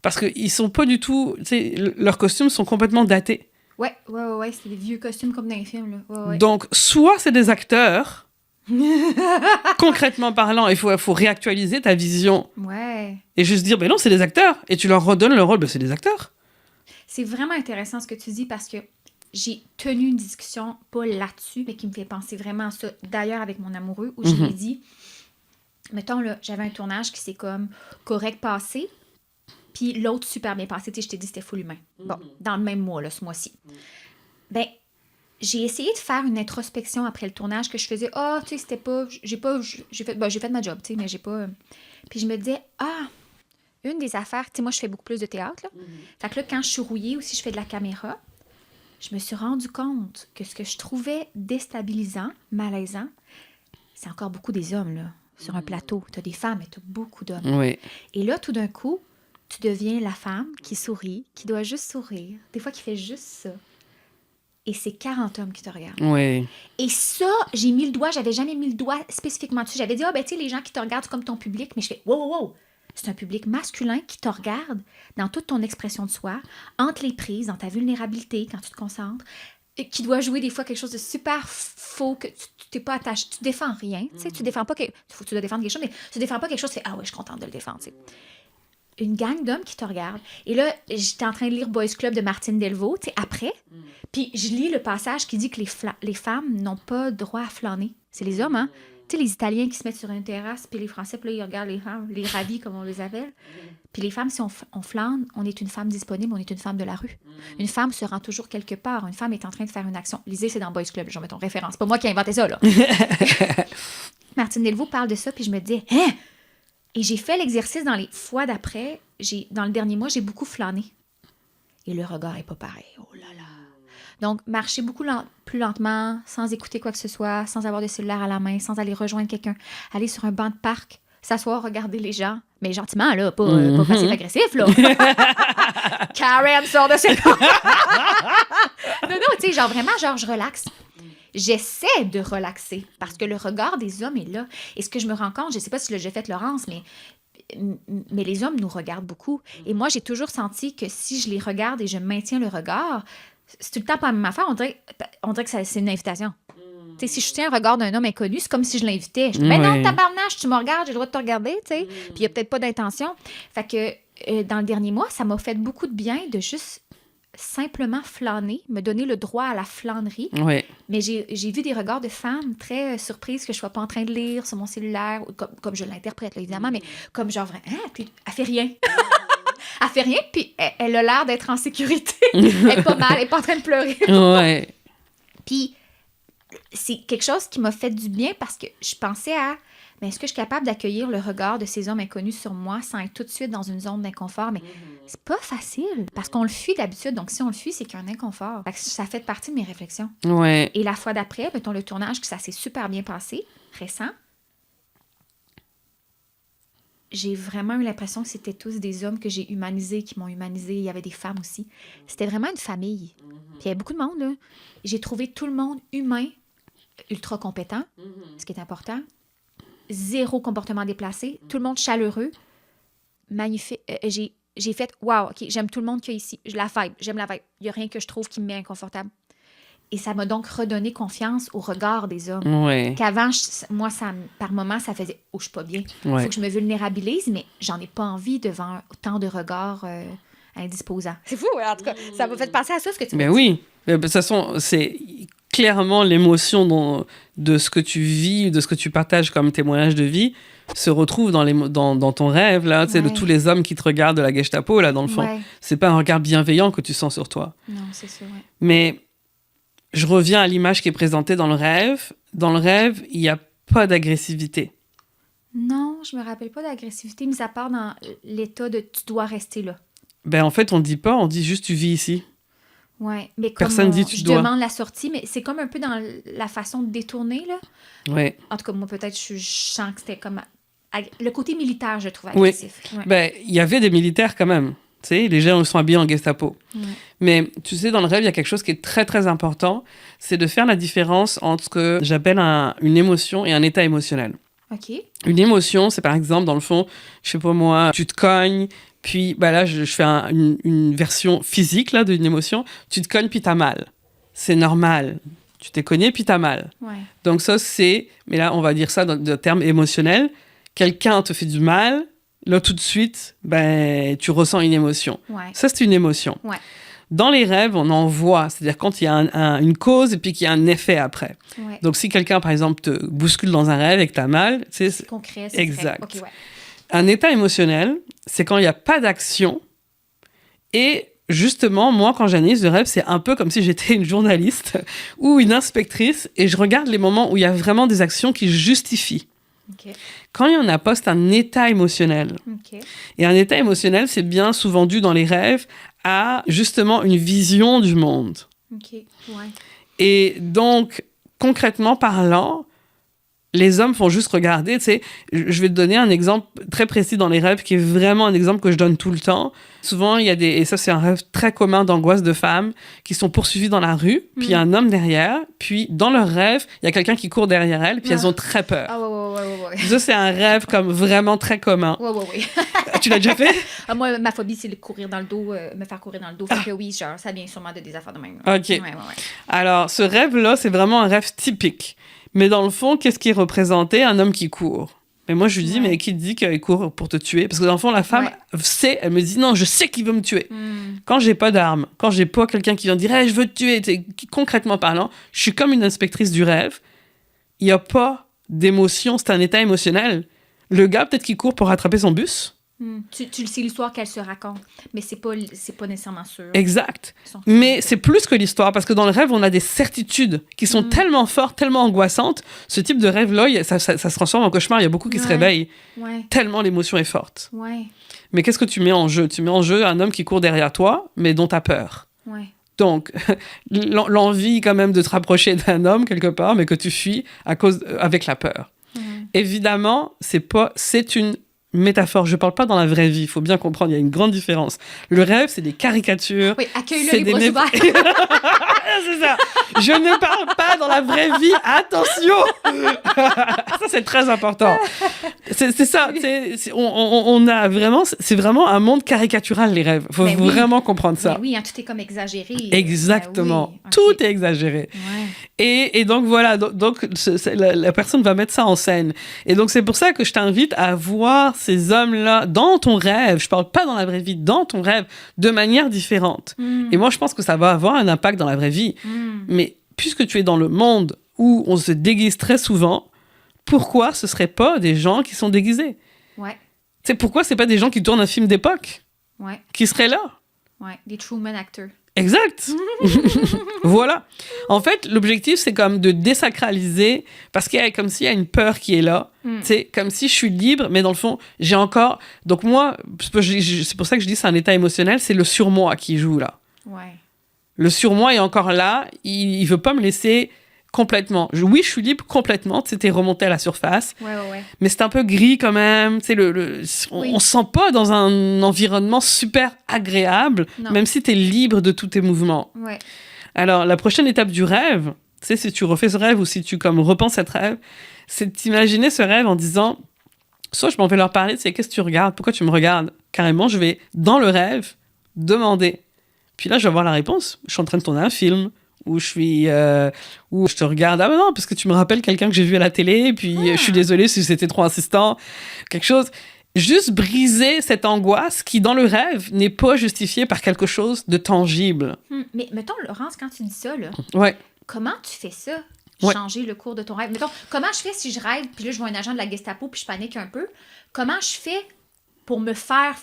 Speaker 1: Parce qu'ils sont pas du tout... Tu sais, leurs costumes sont complètement datés.
Speaker 2: Ouais, c'était des vieux costumes comme dans les films, là. Ouais.
Speaker 1: Donc, soit c'est des acteurs, concrètement parlant, il faut réactualiser ta vision.
Speaker 2: Ouais.
Speaker 1: Et juste dire, ben non, c'est des acteurs. Et tu leur redonnes le rôle, ben c'est des acteurs.
Speaker 2: C'est vraiment intéressant ce que tu dis parce que j'ai tenu une discussion, pas là-dessus, mais qui me fait penser vraiment à ça. D'ailleurs, avec mon amoureux, où je lui ai dit, mettons, là, j'avais un tournage qui s'est comme correct passé, puis l'autre super bien passé. Tu sais, je t'ai dit, c'était full humain. Bon, dans le même mois, là, ce mois-ci. Ben, j'ai essayé de faire une introspection après le tournage que je faisais. Tu sais, c'était pas... J'ai fait ma job, tu sais, mais j'ai pas... Puis je me disais, une des affaires... Tu sais, moi, je fais beaucoup plus de théâtre, là. Fait que là, quand je suis rouillée ou si je fais de la caméra, je me suis rendu compte que ce que je trouvais déstabilisant, malaisant, c'est encore beaucoup des hommes, là, sur un plateau. T'as des femmes, mais t'as beaucoup d'hommes.
Speaker 1: Oui.
Speaker 2: Et là, tout d'un coup, tu deviens la femme qui sourit, qui doit juste sourire, des fois qui fait juste ça. Et c'est 40 hommes qui te regardent.
Speaker 1: Oui.
Speaker 2: Et ça, j'ai mis le doigt, j'avais jamais mis le doigt spécifiquement dessus. J'avais dit, tu sais, les gens qui te regardent, c'est comme ton public. Mais je fais, wow. C'est un public masculin qui te regarde dans toute ton expression de soi, entre les prises, dans ta vulnérabilité, quand tu te concentres, et qui doit jouer des fois quelque chose de super faux, que tu t'es pas attaché, tu défends rien. Tu sais, tu défends pas tu dois défendre quelque chose, mais tu défends pas quelque chose, tu fais, je suis contente de le défendre, tu sais. Une gang d'hommes qui te regardent. Et là, j'étais en train de lire Boys Club de Martine Delvaux, tu sais, après. Puis je lis le passage qui dit que les femmes n'ont pas droit à flâner. C'est les hommes, hein? Tu sais, les Italiens qui se mettent sur une terrasse, puis les Français, puis là, ils regardent les femmes, les ravis, comme on les appelle. Puis les femmes, si on flâne, on est une femme disponible, on est une femme de la rue. Une femme se rend toujours quelque part. Une femme est en train de faire une action. Lisez, c'est dans Boys Club, j'en mets ton référence. C'est pas moi qui ai inventé ça, là. Martine Delvaux parle de ça, puis je me dis, hein? Et j'ai fait l'exercice dans les fois d'après. Dans le dernier mois, j'ai beaucoup flâné. Et le regard est pas pareil. Oh là là. Donc, marcher beaucoup plus lentement, sans écouter quoi que ce soit, sans avoir de cellulaire à la main, sans aller rejoindre quelqu'un, aller sur un banc de parc, s'asseoir, regarder les gens, mais gentiment, là, pas passif-agressif, là. Karen sort de ses Non, tu sais, genre vraiment, je relaxe. J'essaie de relaxer parce que le regard des hommes est là. Et ce que je me rends compte, je ne sais pas si tu l'as déjà fait, Laurence, mais les hommes nous regardent beaucoup. Et moi, j'ai toujours senti que si je les regarde et je maintiens le regard, c'est tout le temps pas la même affaire. On dirait que c'est une invitation. Tu sais, si je tiens un regard d'un homme inconnu, c'est comme si je l'invitais. Je dis, ben non, tabarnache, tu me regardes, j'ai le droit de te regarder, tu sais. Puis il n'y a peut-être pas d'intention. Fait que dans le dernier mois, ça m'a fait beaucoup de bien de juste simplement flâner, me donner le droit à la flânerie.
Speaker 1: Oui.
Speaker 2: Mais j'ai vu des regards de femmes très surprises que je ne sois pas en train de lire sur mon cellulaire, comme je l'interprète, là, évidemment, mais comme genre, puis elle fait rien. Elle fait rien, puis elle a l'air d'être en sécurité. Elle est pas mal, elle n'est pas en train de pleurer.
Speaker 1: Ouais.
Speaker 2: Puis c'est quelque chose qui m'a fait du bien parce que je pensais à, mais est-ce que je suis capable d'accueillir le regard de ces hommes inconnus sur moi sans être tout de suite dans une zone d'inconfort? Mais c'est pas facile parce qu'on le fuit d'habitude. Donc, si on le fuit, c'est qu'il y a un inconfort. Fait que ça fait partie de mes réflexions.
Speaker 1: Ouais.
Speaker 2: Et la fois d'après, mettons le tournage, que ça s'est super bien passé, récent, j'ai vraiment eu l'impression que c'était tous des hommes que j'ai humanisés, qui m'ont humanisé. Il y avait des femmes aussi. C'était vraiment une famille. Puis il y avait beaucoup de monde, là. J'ai trouvé tout le monde humain, ultra compétent, ce qui est important. Zéro comportement déplacé. Tout le monde chaleureux. Magnifique. J'ai fait, wow, OK, j'aime tout le monde qu'il y a ici. J'aime la vibe. Il n'y a rien que je trouve qui me met inconfortable. Et ça m'a donc redonné confiance au regard des hommes.
Speaker 1: Ouais.
Speaker 2: Qu'avant, moi, par moments, ça faisait « Oh, je suis pas bien. Il faut que je me vulnérabilise, mais j'en ai pas envie devant autant de regards indisposants. » C'est fou, en tout cas. Ça m'a fait penser à ça, ce que tu m'as dit.
Speaker 1: Oui. De toute façon, c'est clairement l'émotion de ce que tu vis, de ce que tu partages comme témoignage de vie, se retrouve dans ton rêve, là, tu sais, de tous les hommes qui te regardent de la Gestapo, là, dans le fond. Ouais. C'est pas un regard bienveillant que tu sens sur toi.
Speaker 2: Non, c'est ça, ouais.
Speaker 1: Mais je reviens à l'image qui est présentée dans le rêve. Dans le rêve, il n'y a pas d'agressivité.
Speaker 2: Non, je me rappelle pas d'agressivité, mis à part dans l'état de « tu dois rester là ».
Speaker 1: Ben, en fait, on dit pas, on dit juste « tu vis ici ».
Speaker 2: Oui, mais comme
Speaker 1: personne dit tu dois.
Speaker 2: Demande la sortie, mais c'est comme un peu dans la façon de détourner, là.
Speaker 1: Oui.
Speaker 2: En tout cas, moi, peut-être, je sens que c'était comme... Le côté militaire, je trouve agressif.
Speaker 1: Oui. Ouais. Ben, il y avait des militaires quand même. Tu sais, les gens sont habillés en Gestapo. Ouais. Mais tu sais, dans le rêve, il y a quelque chose qui est très, très important. C'est de faire la différence entre ce que j'appelle une émotion et un état émotionnel.
Speaker 2: OK.
Speaker 1: Une émotion, c'est par exemple, dans le fond, je sais pas moi, tu te cognes, puis bah là, je fais une version physique là, d'une émotion. Tu te cognes, puis t'as mal. C'est normal. Tu t'es cogné, puis t'as mal.
Speaker 2: Ouais.
Speaker 1: Donc ça, c'est... Mais là, on va dire ça dans le terme émotionnel. Quelqu'un te fait du mal, là, tout de suite, ben, tu ressens une émotion.
Speaker 2: Ouais.
Speaker 1: Ça, c'est une émotion.
Speaker 2: Ouais.
Speaker 1: Dans les rêves, on en voit. C'est-à-dire quand il y a une cause et puis qu'il y a un effet après.
Speaker 2: Ouais.
Speaker 1: Donc, si quelqu'un, par exemple, te bouscule dans un rêve et que t'as mal,
Speaker 2: C'est concret, c'est
Speaker 1: exact.
Speaker 2: vrai. OK, ouais.
Speaker 1: Un état émotionnel, c'est quand il n'y a pas d'action. Et justement, moi, quand j'analyse le rêve, c'est un peu comme si j'étais une journaliste ou une inspectrice et je regarde les moments où il y a vraiment des actions qui justifient.
Speaker 2: OK.
Speaker 1: Quand il n'y en a pas, c'est un état émotionnel.
Speaker 2: OK.
Speaker 1: Et un état émotionnel, c'est bien souvent dû dans les rêves à justement une vision du monde.
Speaker 2: OK, ouais.
Speaker 1: Et donc, concrètement parlant, les hommes font juste regarder, tu sais, je vais te donner un exemple très précis dans les rêves qui est vraiment un exemple que je donne tout le temps. Souvent, il y a et ça c'est un rêve très commun d'angoisse de femmes qui sont poursuivies dans la rue, puis il y a un homme derrière, puis dans leur rêve, il y a quelqu'un qui court derrière elles, puis elles ont très peur.
Speaker 2: Ah ouais.
Speaker 1: Ça, c'est un rêve comme vraiment très commun.
Speaker 2: Ouais.
Speaker 1: Tu l'as déjà fait?
Speaker 2: Moi, ma phobie, c'est de courir dans le dos, me faire courir dans le dos. Fait que oui, genre, ça vient sûrement de des affaires de même.
Speaker 1: OK.
Speaker 2: Ouais.
Speaker 1: Alors, ce rêve-là, c'est vraiment un rêve typique. Mais dans le fond, qu'est-ce qui est représenté? Un homme qui court. Mais moi, je lui dis, mais qui te dit qu'il court pour te tuer? Parce que dans le fond, la femme sait, elle me dit, non, je sais qu'il veut me tuer. Quand j'ai pas d'arme, quand j'ai pas quelqu'un qui vient dire, hey, je veux te tuer, concrètement parlant, je suis comme une inspectrice du rêve. Il n'y a pas d'émotion, c'est un état émotionnel. Le gars, peut-être qu'il court pour rattraper son bus.
Speaker 2: Tu le sais l'histoire qu'elle se raconte, mais c'est pas nécessairement sûr.
Speaker 1: Exact. Mais c'est plus que l'histoire, parce que dans le rêve, on a des certitudes qui sont tellement fortes, tellement angoissantes. Ce type de rêve-là, ça se transforme en cauchemar. Il y a beaucoup qui se réveillent. Tellement l'émotion est forte. Mais qu'est-ce que tu mets en jeu? Tu mets en jeu un homme qui court derrière toi, mais dont tu as peur. Donc, l'envie quand même de te rapprocher d'un homme quelque part, mais que tu fuis avec la peur. Évidemment, c'est une métaphore. Je parle pas dans la vraie vie. Il faut bien comprendre, il y a une grande différence. Le rêve, c'est des caricatures.
Speaker 2: Oui, accueille-le les bras ouverts.
Speaker 1: C'est ça. Je ne parle pas dans la vraie vie. Attention. Ça, c'est très important. C'est ça. On a vraiment... C'est vraiment un monde caricatural, les rêves. Il faut vraiment comprendre ça.
Speaker 2: Mais oui, hein, tout est comme exagéré.
Speaker 1: Exactement.
Speaker 2: Oui.
Speaker 1: Tout est exagéré. Et donc, voilà. Donc, la personne va mettre ça en scène. Et donc, c'est pour ça que je t'invite à voir ces hommes-là dans ton rêve. Je parle pas dans la vraie vie, dans ton rêve, de manière différente. Et moi, je pense que ça va avoir un impact dans la vraie vie. Mais puisque tu es dans le monde où on se déguise très souvent, pourquoi ce serait pas des gens qui sont déguisés? Pourquoi c'est pas des gens qui tournent un film d'époque? Qui seraient là?
Speaker 2: Des Truman actors.
Speaker 1: Exact. Voilà. En fait, l'objectif, c'est comme de désacraliser, parce qu'il y a comme s'il y a une peur qui est là. C'est comme si je suis libre, mais dans le fond, j'ai encore... Donc moi, c'est pour ça que je dis c'est un état émotionnel, c'est le surmoi qui joue là. Le surmoi est encore là, il veut pas me laisser complètement. Oui, je suis libre complètement, t'es remonté à la surface. Mais c'est un peu gris quand même. On se sent pas dans un environnement super agréable, même si t'es libre de tous tes mouvements. Alors, la prochaine étape du rêve, si tu refais ce rêve ou si tu repenses cet rêve, c'est d'imaginer ce rêve en disant, soit je m'en vais leur parler, qu'est-ce que tu regardes? Pourquoi tu me regardes? Carrément, je vais, dans le rêve, demander. Puis là, je vais avoir la réponse. Je suis en train de tourner un film. Où je te regarde, ah ben non, parce que tu me rappelles quelqu'un que j'ai vu à la télé, puis je suis désolée si c'était trop insistant, quelque chose. Juste briser cette angoisse qui, dans le rêve, n'est pas justifiée par quelque chose de tangible.
Speaker 2: Mais mettons, Laurence, quand tu dis ça, là, comment tu fais ça? Changer le cours de ton rêve. Mettons, comment je fais si je rêve, puis là, je vois un agent de la Gestapo, puis je panique un peu? Comment je fais pour me faire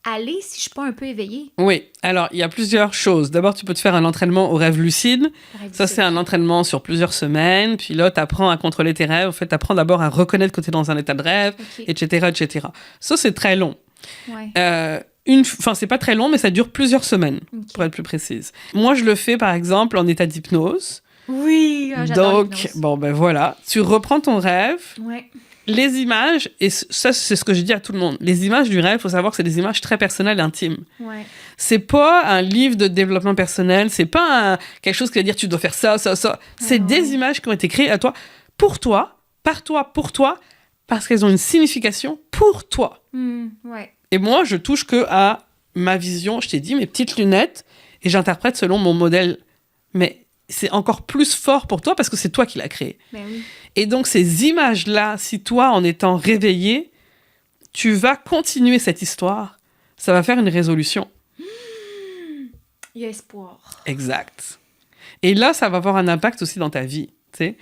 Speaker 2: aller si je suis pas un peu éveillée?
Speaker 1: Oui, alors il y a plusieurs choses. D'abord, tu peux te faire un entraînement au rêve lucide. Ça, c'est un entraînement sur plusieurs semaines. Puis là, tu apprends à contrôler tes rêves. En fait, tu apprends d'abord à reconnaître que tu es dans un état de rêve, etc., etc. Ça, c'est très long. C'est pas très long, mais ça dure plusieurs semaines, pour être plus précise. Moi, je le fais, par exemple, en état d'hypnose.
Speaker 2: Oui, j'adore l'hypnose.
Speaker 1: Donc, bon, voilà. Tu reprends ton rêve. Les images, et ça, c'est ce que je dis à tout le monde, les images du rêve, il faut savoir que c'est des images très personnelles et intimes. C'est pas un livre de développement personnel, c'est pas quelque chose qui va dire tu dois faire ça. C'est des images qui ont été créées à toi, pour toi, par toi, pour toi, parce qu'elles ont une signification pour toi. Et moi, je touche que à ma vision. Je t'ai dit, mes petites lunettes, et j'interprète selon mon modèle. Mais c'est encore plus fort pour toi parce que c'est toi qui l'as créé.
Speaker 2: Ben oui.
Speaker 1: Et donc, ces images-là, si toi, en étant réveillé, tu vas continuer cette histoire, ça va faire une résolution.
Speaker 2: Il y a espoir.
Speaker 1: Exact. Et là, ça va avoir un impact aussi dans ta vie. Tu sais.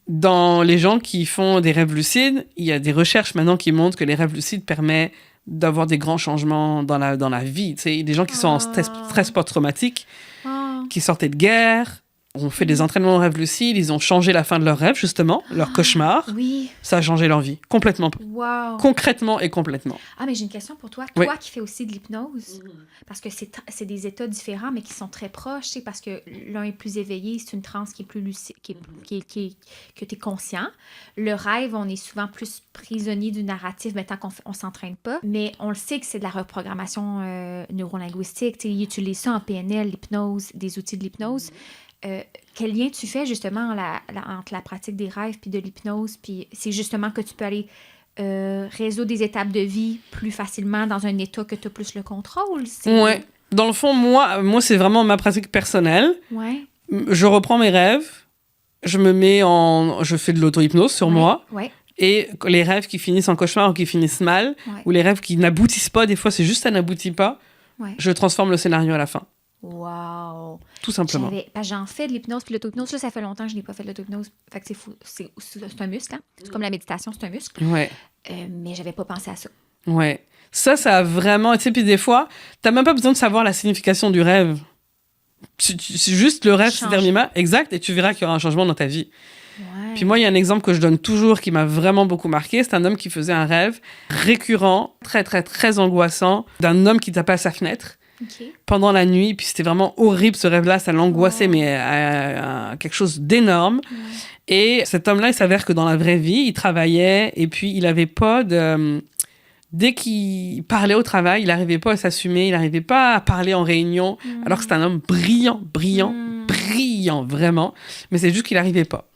Speaker 1: Dans les gens qui font des rêves lucides, il y a des recherches maintenant qui montrent que les rêves lucides permettent d'avoir des grands changements dans la vie. Tu sais. Des gens qui sont en stress post-traumatique, qui sortaient de guerre, ont fait des entraînements en rêve lucide, ils ont changé la fin de leur rêve, justement, leur cauchemar.
Speaker 2: Oui.
Speaker 1: Ça a changé leur vie, complètement.
Speaker 2: Wow.
Speaker 1: Concrètement et complètement.
Speaker 2: Ah, mais j'ai une question pour toi.
Speaker 1: Oui.
Speaker 2: Toi qui fais aussi de l'hypnose, parce que c'est des états différents, mais qui sont très proches, tu sais, parce que l'un est plus éveillé, c'est une transe qui est plus lucide, que tu es conscient. Le rêve, on est souvent plus prisonnier du narratif, mais tant qu'on on s'entraîne pas. Mais on le sait que c'est de la reprogrammation neurolinguistique. Tu sais, ils utilisent ça en PNL, l'hypnose, des outils de l'hypnose. Quel lien tu fais justement entre la pratique des rêves puis de l'hypnose, puis c'est justement que tu peux aller résoudre des étapes de vie plus facilement dans un état que tu as plus le contrôle?
Speaker 1: Ouais. Dans le fond, moi, c'est vraiment ma pratique personnelle.
Speaker 2: Ouais.
Speaker 1: Je reprends mes rêves, je fais de l'auto-hypnose sur moi,
Speaker 2: Ouais.
Speaker 1: et les rêves qui finissent en cauchemar ou qui finissent mal, ou les rêves qui n'aboutissent pas, des fois c'est juste ça n'aboutit pas, je transforme le scénario à la fin.
Speaker 2: Wow!
Speaker 1: Tout simplement.
Speaker 2: J'en fais de l'hypnose, puis l'auto-hypnose, là, ça fait longtemps que je n'ai pas fait de l'auto-hypnose. Fait que c'est fou. C'est un muscle, hein? C'est comme la méditation, c'est un muscle.
Speaker 1: Ouais.
Speaker 2: Mais j'avais pas pensé à ça.
Speaker 1: Ouais. Ça a vraiment... Tu sais, puis des fois, t'as même pas besoin de savoir la signification du rêve. C'est juste le rêve, c'est terminé. Exact, et tu verras qu'il y aura un changement dans ta vie.
Speaker 2: Ouais.
Speaker 1: Puis moi, il y a un exemple que je donne toujours qui m'a vraiment beaucoup marqué. C'est un homme qui faisait un rêve récurrent, très, très, très angoissant, d'un homme qui tapait à sa fenêtre.
Speaker 2: Okay.
Speaker 1: Pendant la nuit, puis c'était vraiment horrible ce rêve-là, ça l'angoissait, mais à quelque chose d'énorme. Et cet homme-là, il s'avère que dans la vraie vie, il travaillait, et puis il avait pas de... Dès qu'il parlait au travail, il n'arrivait pas à s'assumer, il n'arrivait pas à parler en réunion, alors que c'est un homme brillant, vraiment, mais c'est juste qu'il n'arrivait pas.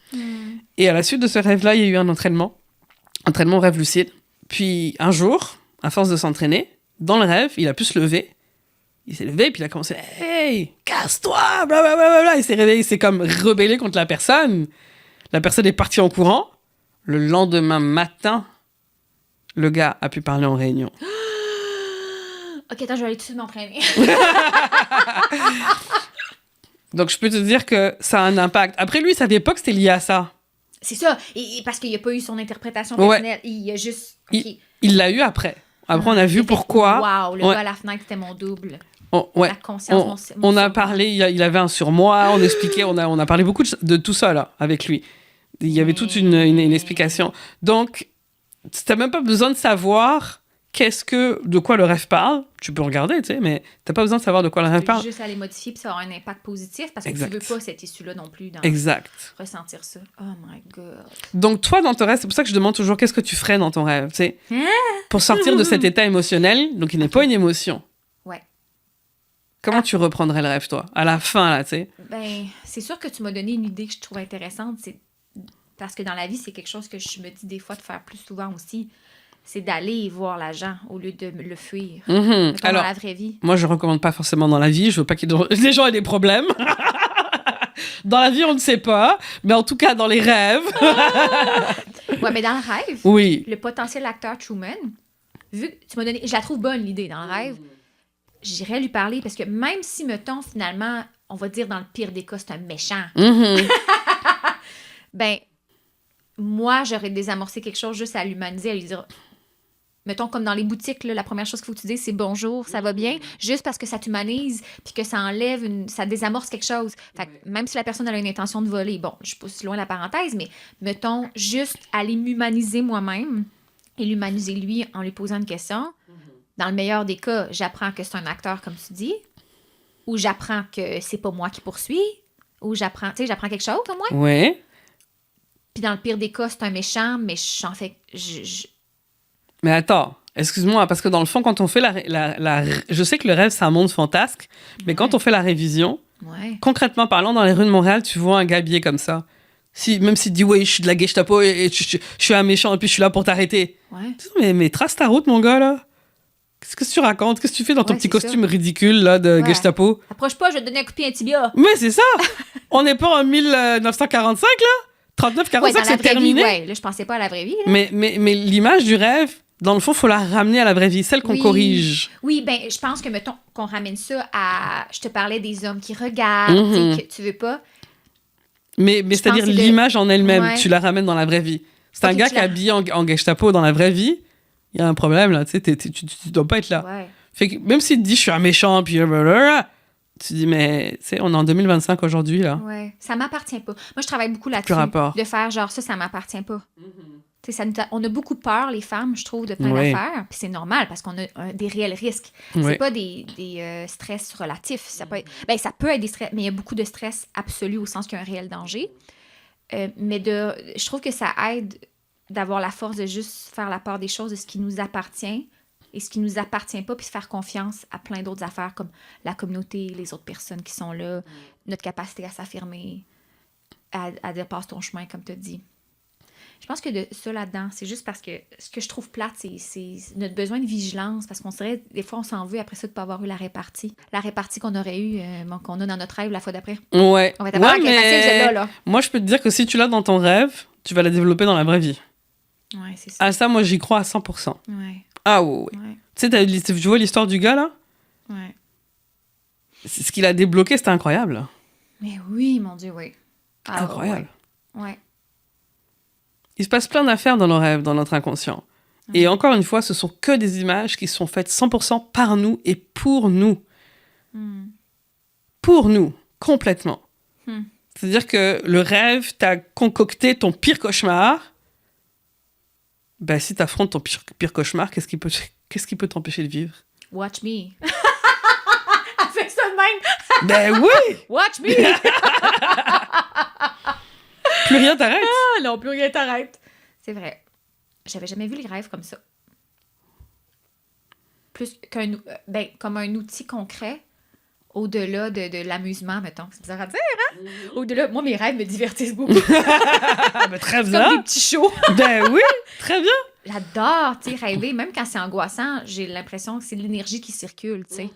Speaker 1: Et à la suite de ce rêve-là, il y a eu un entraînement au rêve lucide. Puis un jour, à force de s'entraîner, dans le rêve, il a pu se lever. Il s'est levé, puis il a commencé « Hey, casse-toi !» Blablabla. Il s'est réveillé, il s'est comme rebellé contre la personne. La personne est partie en courant. Le lendemain matin, le gars a pu parler en réunion.
Speaker 2: OK, attends, je vais aller tout de suite m'entraîner.
Speaker 1: Donc, je peux te dire que ça a un impact. Après, lui, il savait pas que c'était lié à ça.
Speaker 2: C'est ça. Et parce qu'il n'a pas eu son interprétation personnelle. Il a juste... Okay.
Speaker 1: Il l'a eu après. Après, on a vu pourquoi.
Speaker 2: Wow, le gars à la fenêtre, c'était mon double.
Speaker 1: La
Speaker 2: conscience,
Speaker 1: on a parlé, il avait un surmoi, on expliquait, on a parlé beaucoup de tout ça là, avec lui. Il y avait toute une explication. Donc, tu n'as même pas besoin de savoir de quoi le rêve parle. Tu peux regarder, tu sais, mais tu n'as pas besoin de savoir de quoi le rêve parle.
Speaker 2: Juste aller modifier, puis ça aura un impact positif, parce que tu ne veux pas cette issue-là non plus. Ressentir ça. Oh my God.
Speaker 1: Donc, toi, dans ton rêve, c'est pour ça que je demande toujours qu'est-ce que tu ferais dans ton rêve, tu sais, pour sortir de cet état émotionnel, donc il n'est pas une émotion. Comment tu reprendrais le rêve, toi, à la fin, là, tu sais?
Speaker 2: Ben, c'est sûr que tu m'as donné une idée que je trouve intéressante. C'est parce que dans la vie, c'est quelque chose que je me dis des fois de faire plus souvent aussi. C'est d'aller voir l'agent au lieu de le fuir. Alors, dans la vraie vie.
Speaker 1: Moi, je recommande pas forcément dans la vie. Je veux pas que les gens aient des problèmes. Dans la vie, on ne sait pas. Mais en tout cas, dans les rêves.
Speaker 2: Ouais, mais dans le rêve, le potentiel acteur Truman, vu que tu m'as donné... Je la trouve bonne, l'idée, dans le rêve. J'irais lui parler parce que même si, mettons, finalement, on va dire dans le pire des cas, c'est un méchant. Ben, moi, j'aurais désamorcé quelque chose juste à l'humaniser, à lui dire, mettons, comme dans les boutiques, là, la première chose qu'il faut que tu dises, c'est bonjour, ça va bien, juste parce que ça t'humanise, puis que ça enlève, ça désamorce quelque chose. Fait que même si la personne a une intention de voler, bon, je pousse loin la parenthèse, mais mettons, juste aller m'humaniser moi-même et l'humaniser lui en lui posant une question. Dans le meilleur des cas, j'apprends que c'est un acteur, comme tu dis, ou j'apprends que c'est pas moi qui poursuis, ou j'apprends quelque chose, au moins.
Speaker 1: Oui.
Speaker 2: Puis dans le pire des cas, c'est un méchant, mais j'en fais...
Speaker 1: Mais attends, excuse-moi, parce que dans le fond, quand on fait je sais que le rêve, c'est un monde fantasque, mais quand on fait la révision, concrètement parlant, dans les rues de Montréal, tu vois un gars habillé comme ça. Même s'il dit, ouais, je suis de la Gestapo et je suis un méchant et puis je suis là pour t'arrêter.
Speaker 2: Ouais.
Speaker 1: Mais trace ta route, mon gars, là. Qu'est-ce que tu racontes? Qu'est-ce que tu fais dans ton
Speaker 2: Ouais,
Speaker 1: petit
Speaker 2: c'est ça.
Speaker 1: costume ridicule là, de
Speaker 2: Ouais.
Speaker 1: Gestapo?
Speaker 2: Approche pas, je vais te donner un coup de pied à un tibia.
Speaker 1: Mais c'est ça! On n'est pas en 1945, là? 39-45,
Speaker 2: Ouais, dans la
Speaker 1: c'est
Speaker 2: vraie
Speaker 1: terminé.
Speaker 2: vie, ouais. Là, je pensais pas à la vraie vie. Là.
Speaker 1: Mais l'image du rêve, dans le fond, faut la ramener à la vraie vie, celle qu'on
Speaker 2: Oui.
Speaker 1: corrige.
Speaker 2: Oui, ben, je pense que, mettons, qu'on ramène ça à... Je te parlais des hommes qui regardent,
Speaker 1: Mhm.
Speaker 2: tu sais, que tu veux pas.
Speaker 1: Mais
Speaker 2: Je
Speaker 1: c'est-à-dire
Speaker 2: pense que
Speaker 1: l'image en elle-même,
Speaker 2: Ouais.
Speaker 1: tu la ramènes dans la vraie vie. C'est un
Speaker 2: Ok,
Speaker 1: gars
Speaker 2: tu
Speaker 1: qui est
Speaker 2: la-
Speaker 1: habillé en Gestapo dans la vraie vie, il y a un problème, là, tu sais, tu dois pas être là.
Speaker 2: Ouais.
Speaker 1: Fait que même s'il te dit, je suis un méchant, puis blablabla, tu dis, mais, tu sais, on est en 2025 aujourd'hui, là.
Speaker 2: Ouais. Ça m'appartient pas. Moi, je travaille beaucoup là-dessus.
Speaker 1: Plus rapport.
Speaker 2: De faire genre ça m'appartient pas. Tu sais, on a beaucoup peur, les femmes, je trouve, de plein
Speaker 1: Ouais.
Speaker 2: d'affaires. Puis c'est normal parce qu'on a des réels risques.
Speaker 1: Ouais.
Speaker 2: C'est pas des stress relatifs. Ça peut être des stress, mais il y a beaucoup de stress absolu au sens qu'il y a un réel danger. Mais je trouve que ça aide d'avoir la force de juste faire la part des choses, de ce qui nous appartient et ce qui nous appartient pas, puis se faire confiance à plein d'autres affaires comme la communauté, les autres personnes qui sont là, notre capacité à s'affirmer, à dire passe ton chemin, comme tu as dit. Je pense que de ça là-dedans, c'est juste parce que ce que je trouve plate, c'est notre besoin de vigilance, parce qu'on serait, des fois, on s'en veut après ça de ne pas avoir eu la répartie. La répartie qu'on aurait eue, qu'on a dans notre rêve la fois d'après.
Speaker 1: Ouais.
Speaker 2: On va t'avoir
Speaker 1: Ouais,
Speaker 2: facile, celle-là, là.
Speaker 1: moi, je peux te dire que si tu l'as dans ton rêve, tu vas la développer dans la vraie vie.
Speaker 2: Ouais, c'est ça.
Speaker 1: Ah, ça, moi, j'y crois à 100%.
Speaker 2: Ouais,
Speaker 1: Ah, ouais.
Speaker 2: ouais,
Speaker 1: Tu sais, tu vois l'histoire du gars, là?
Speaker 2: ouais.
Speaker 1: Ce qu'il a débloqué, c'était incroyable.
Speaker 2: Mais oui, mon Dieu, oui. Ah,
Speaker 1: Incroyable.
Speaker 2: Ouais.
Speaker 1: Il se passe plein d'affaires dans nos rêves, dans notre inconscient. Et encore une fois, ce sont que des images qui sont faites 100% par nous et pour nous.
Speaker 2: Hmm.
Speaker 1: Pour nous, complètement.
Speaker 2: Hmm.
Speaker 1: C'est-à-dire que le rêve t'a concocté ton pire cauchemar. Ben, si t'affrontes ton pire cauchemar, qu'est-ce qui peut t'empêcher de vivre?
Speaker 2: Watch me. Elle fait ça de même.
Speaker 1: Ben oui!
Speaker 2: Watch me.
Speaker 1: Plus rien t'arrête.
Speaker 2: Ah non, plus rien t'arrête. C'est vrai. J'avais jamais vu les rêves comme ça. Plus comme un outil concret, au-delà de l'amusement, mettons. C'est bizarre à dire, hein? Au-delà, moi, mes rêves me divertissent beaucoup.
Speaker 1: Ah, ben, très
Speaker 2: Comme
Speaker 1: bien.
Speaker 2: des petits shows.
Speaker 1: Ben oui, très bien.
Speaker 2: J'adore, tu sais, rêver. Même quand c'est angoissant, j'ai l'impression que c'est de l'énergie qui circule, tu sais.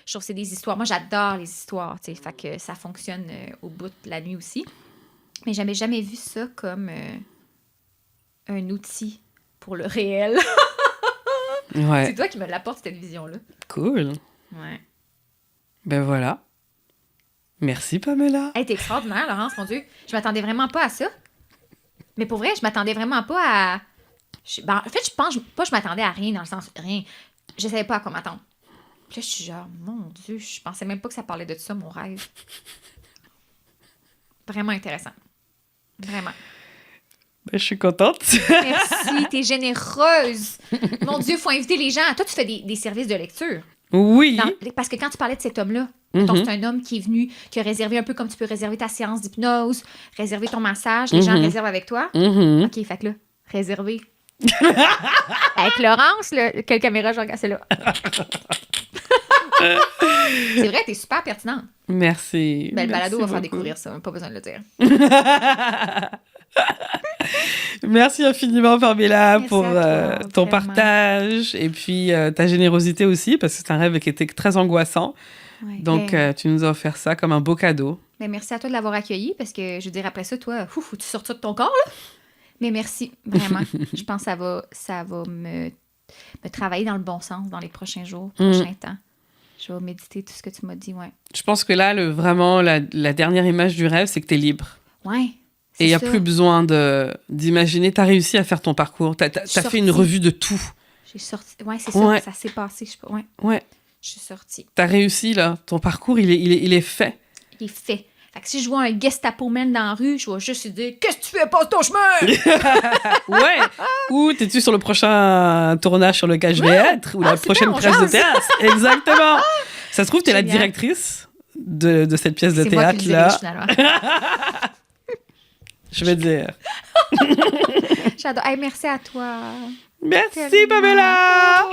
Speaker 2: Je trouve que c'est des histoires. Moi, j'adore les histoires, tu sais. Fait que ça fonctionne au bout de la nuit aussi. Mais j'avais jamais vu ça comme un outil pour le réel.
Speaker 1: Ouais,
Speaker 2: C'est toi qui me l'apporte, cette vision-là.
Speaker 1: cool.
Speaker 2: Ouais.
Speaker 1: Ben voilà. Merci, Pamela.
Speaker 2: Hey, t'es extraordinaire, Laurence, mon Dieu. Je m'attendais vraiment pas à ça. Mais pour vrai, je m'attendais vraiment pas à... en fait, je pense pas que je m'attendais à rien, dans le sens... Rien. Je savais pas à quoi m'attendre. Puis là, je suis genre, mon Dieu, je pensais même pas que ça parlait de ça, mon rêve. Vraiment intéressant. Vraiment.
Speaker 1: Ben, je suis contente.
Speaker 2: Merci, t'es généreuse. Mon Dieu, faut inviter les gens. Toi, tu fais des services de lecture.
Speaker 1: Oui.
Speaker 2: Parce que quand tu parlais de cet homme-là,
Speaker 1: Mhm.
Speaker 2: donc c'est un homme qui est venu, qui a réservé un peu comme tu peux réserver ta séance d'hypnose, réserver ton massage, les gens réservent avec toi.
Speaker 1: Mhm.
Speaker 2: OK, fait que là, réservé. Avec Laurence, là, quelle caméra je regarde? C'est là. C'est vrai, t'es super pertinente.
Speaker 1: Merci.
Speaker 2: Ben, le balado va
Speaker 1: Merci
Speaker 2: faire
Speaker 1: beaucoup.
Speaker 2: découvrir ça, pas besoin de le dire.
Speaker 1: Merci infiniment, Pamela,
Speaker 2: Merci
Speaker 1: pour
Speaker 2: à toi,
Speaker 1: ton
Speaker 2: vraiment.
Speaker 1: partage et puis ta générosité aussi, parce que c'est un rêve qui était très angoissant.
Speaker 2: Ouais.
Speaker 1: Donc, tu nous as offert ça comme un beau cadeau.
Speaker 2: Mais merci à toi de l'avoir accueilli, parce que je veux dire, après ça, toi, faut tu sortir de ton corps, là. Mais merci, vraiment. Je pense que ça va me travailler dans le bon sens dans les prochains jours, prochains temps. Je vais méditer tout ce que tu m'as dit, ouais.
Speaker 1: Je pense que là, vraiment, la dernière image du rêve, c'est que tu es libre.
Speaker 2: Ouais.
Speaker 1: Et il n'y a plus besoin d'imaginer. Tu as réussi à faire ton parcours. Tu as fait une revue de tout.
Speaker 2: J'ai sorti. Ouais, c'est ça.
Speaker 1: Ouais.
Speaker 2: Ça s'est passé. Ouais.
Speaker 1: Ouais.
Speaker 2: Je suis sortie.
Speaker 1: Tu as réussi, là. Ton parcours, il est fait.
Speaker 2: Il est fait. Fait que si je vois un Gestapo man dans la rue, je vais juste lui dire « Qu'est-ce que tu fais? Passe ton chemin! »
Speaker 1: Ouais. Ou t'es-tu sur le prochain tournage sur lequel je vais être, ou la
Speaker 2: super,
Speaker 1: prochaine
Speaker 2: on
Speaker 1: pièce de
Speaker 2: jase.
Speaker 1: théâtre. Exactement. Ça se trouve, t'es la
Speaker 2: Génial.
Speaker 1: directrice de cette pièce de
Speaker 2: C'est moi qui le
Speaker 1: théâtre-là.
Speaker 2: dirige, finalement.
Speaker 1: Je vais dire.
Speaker 2: J'adore. Hey, merci à toi.
Speaker 1: Merci,
Speaker 2: Tellement.
Speaker 1: Pamela!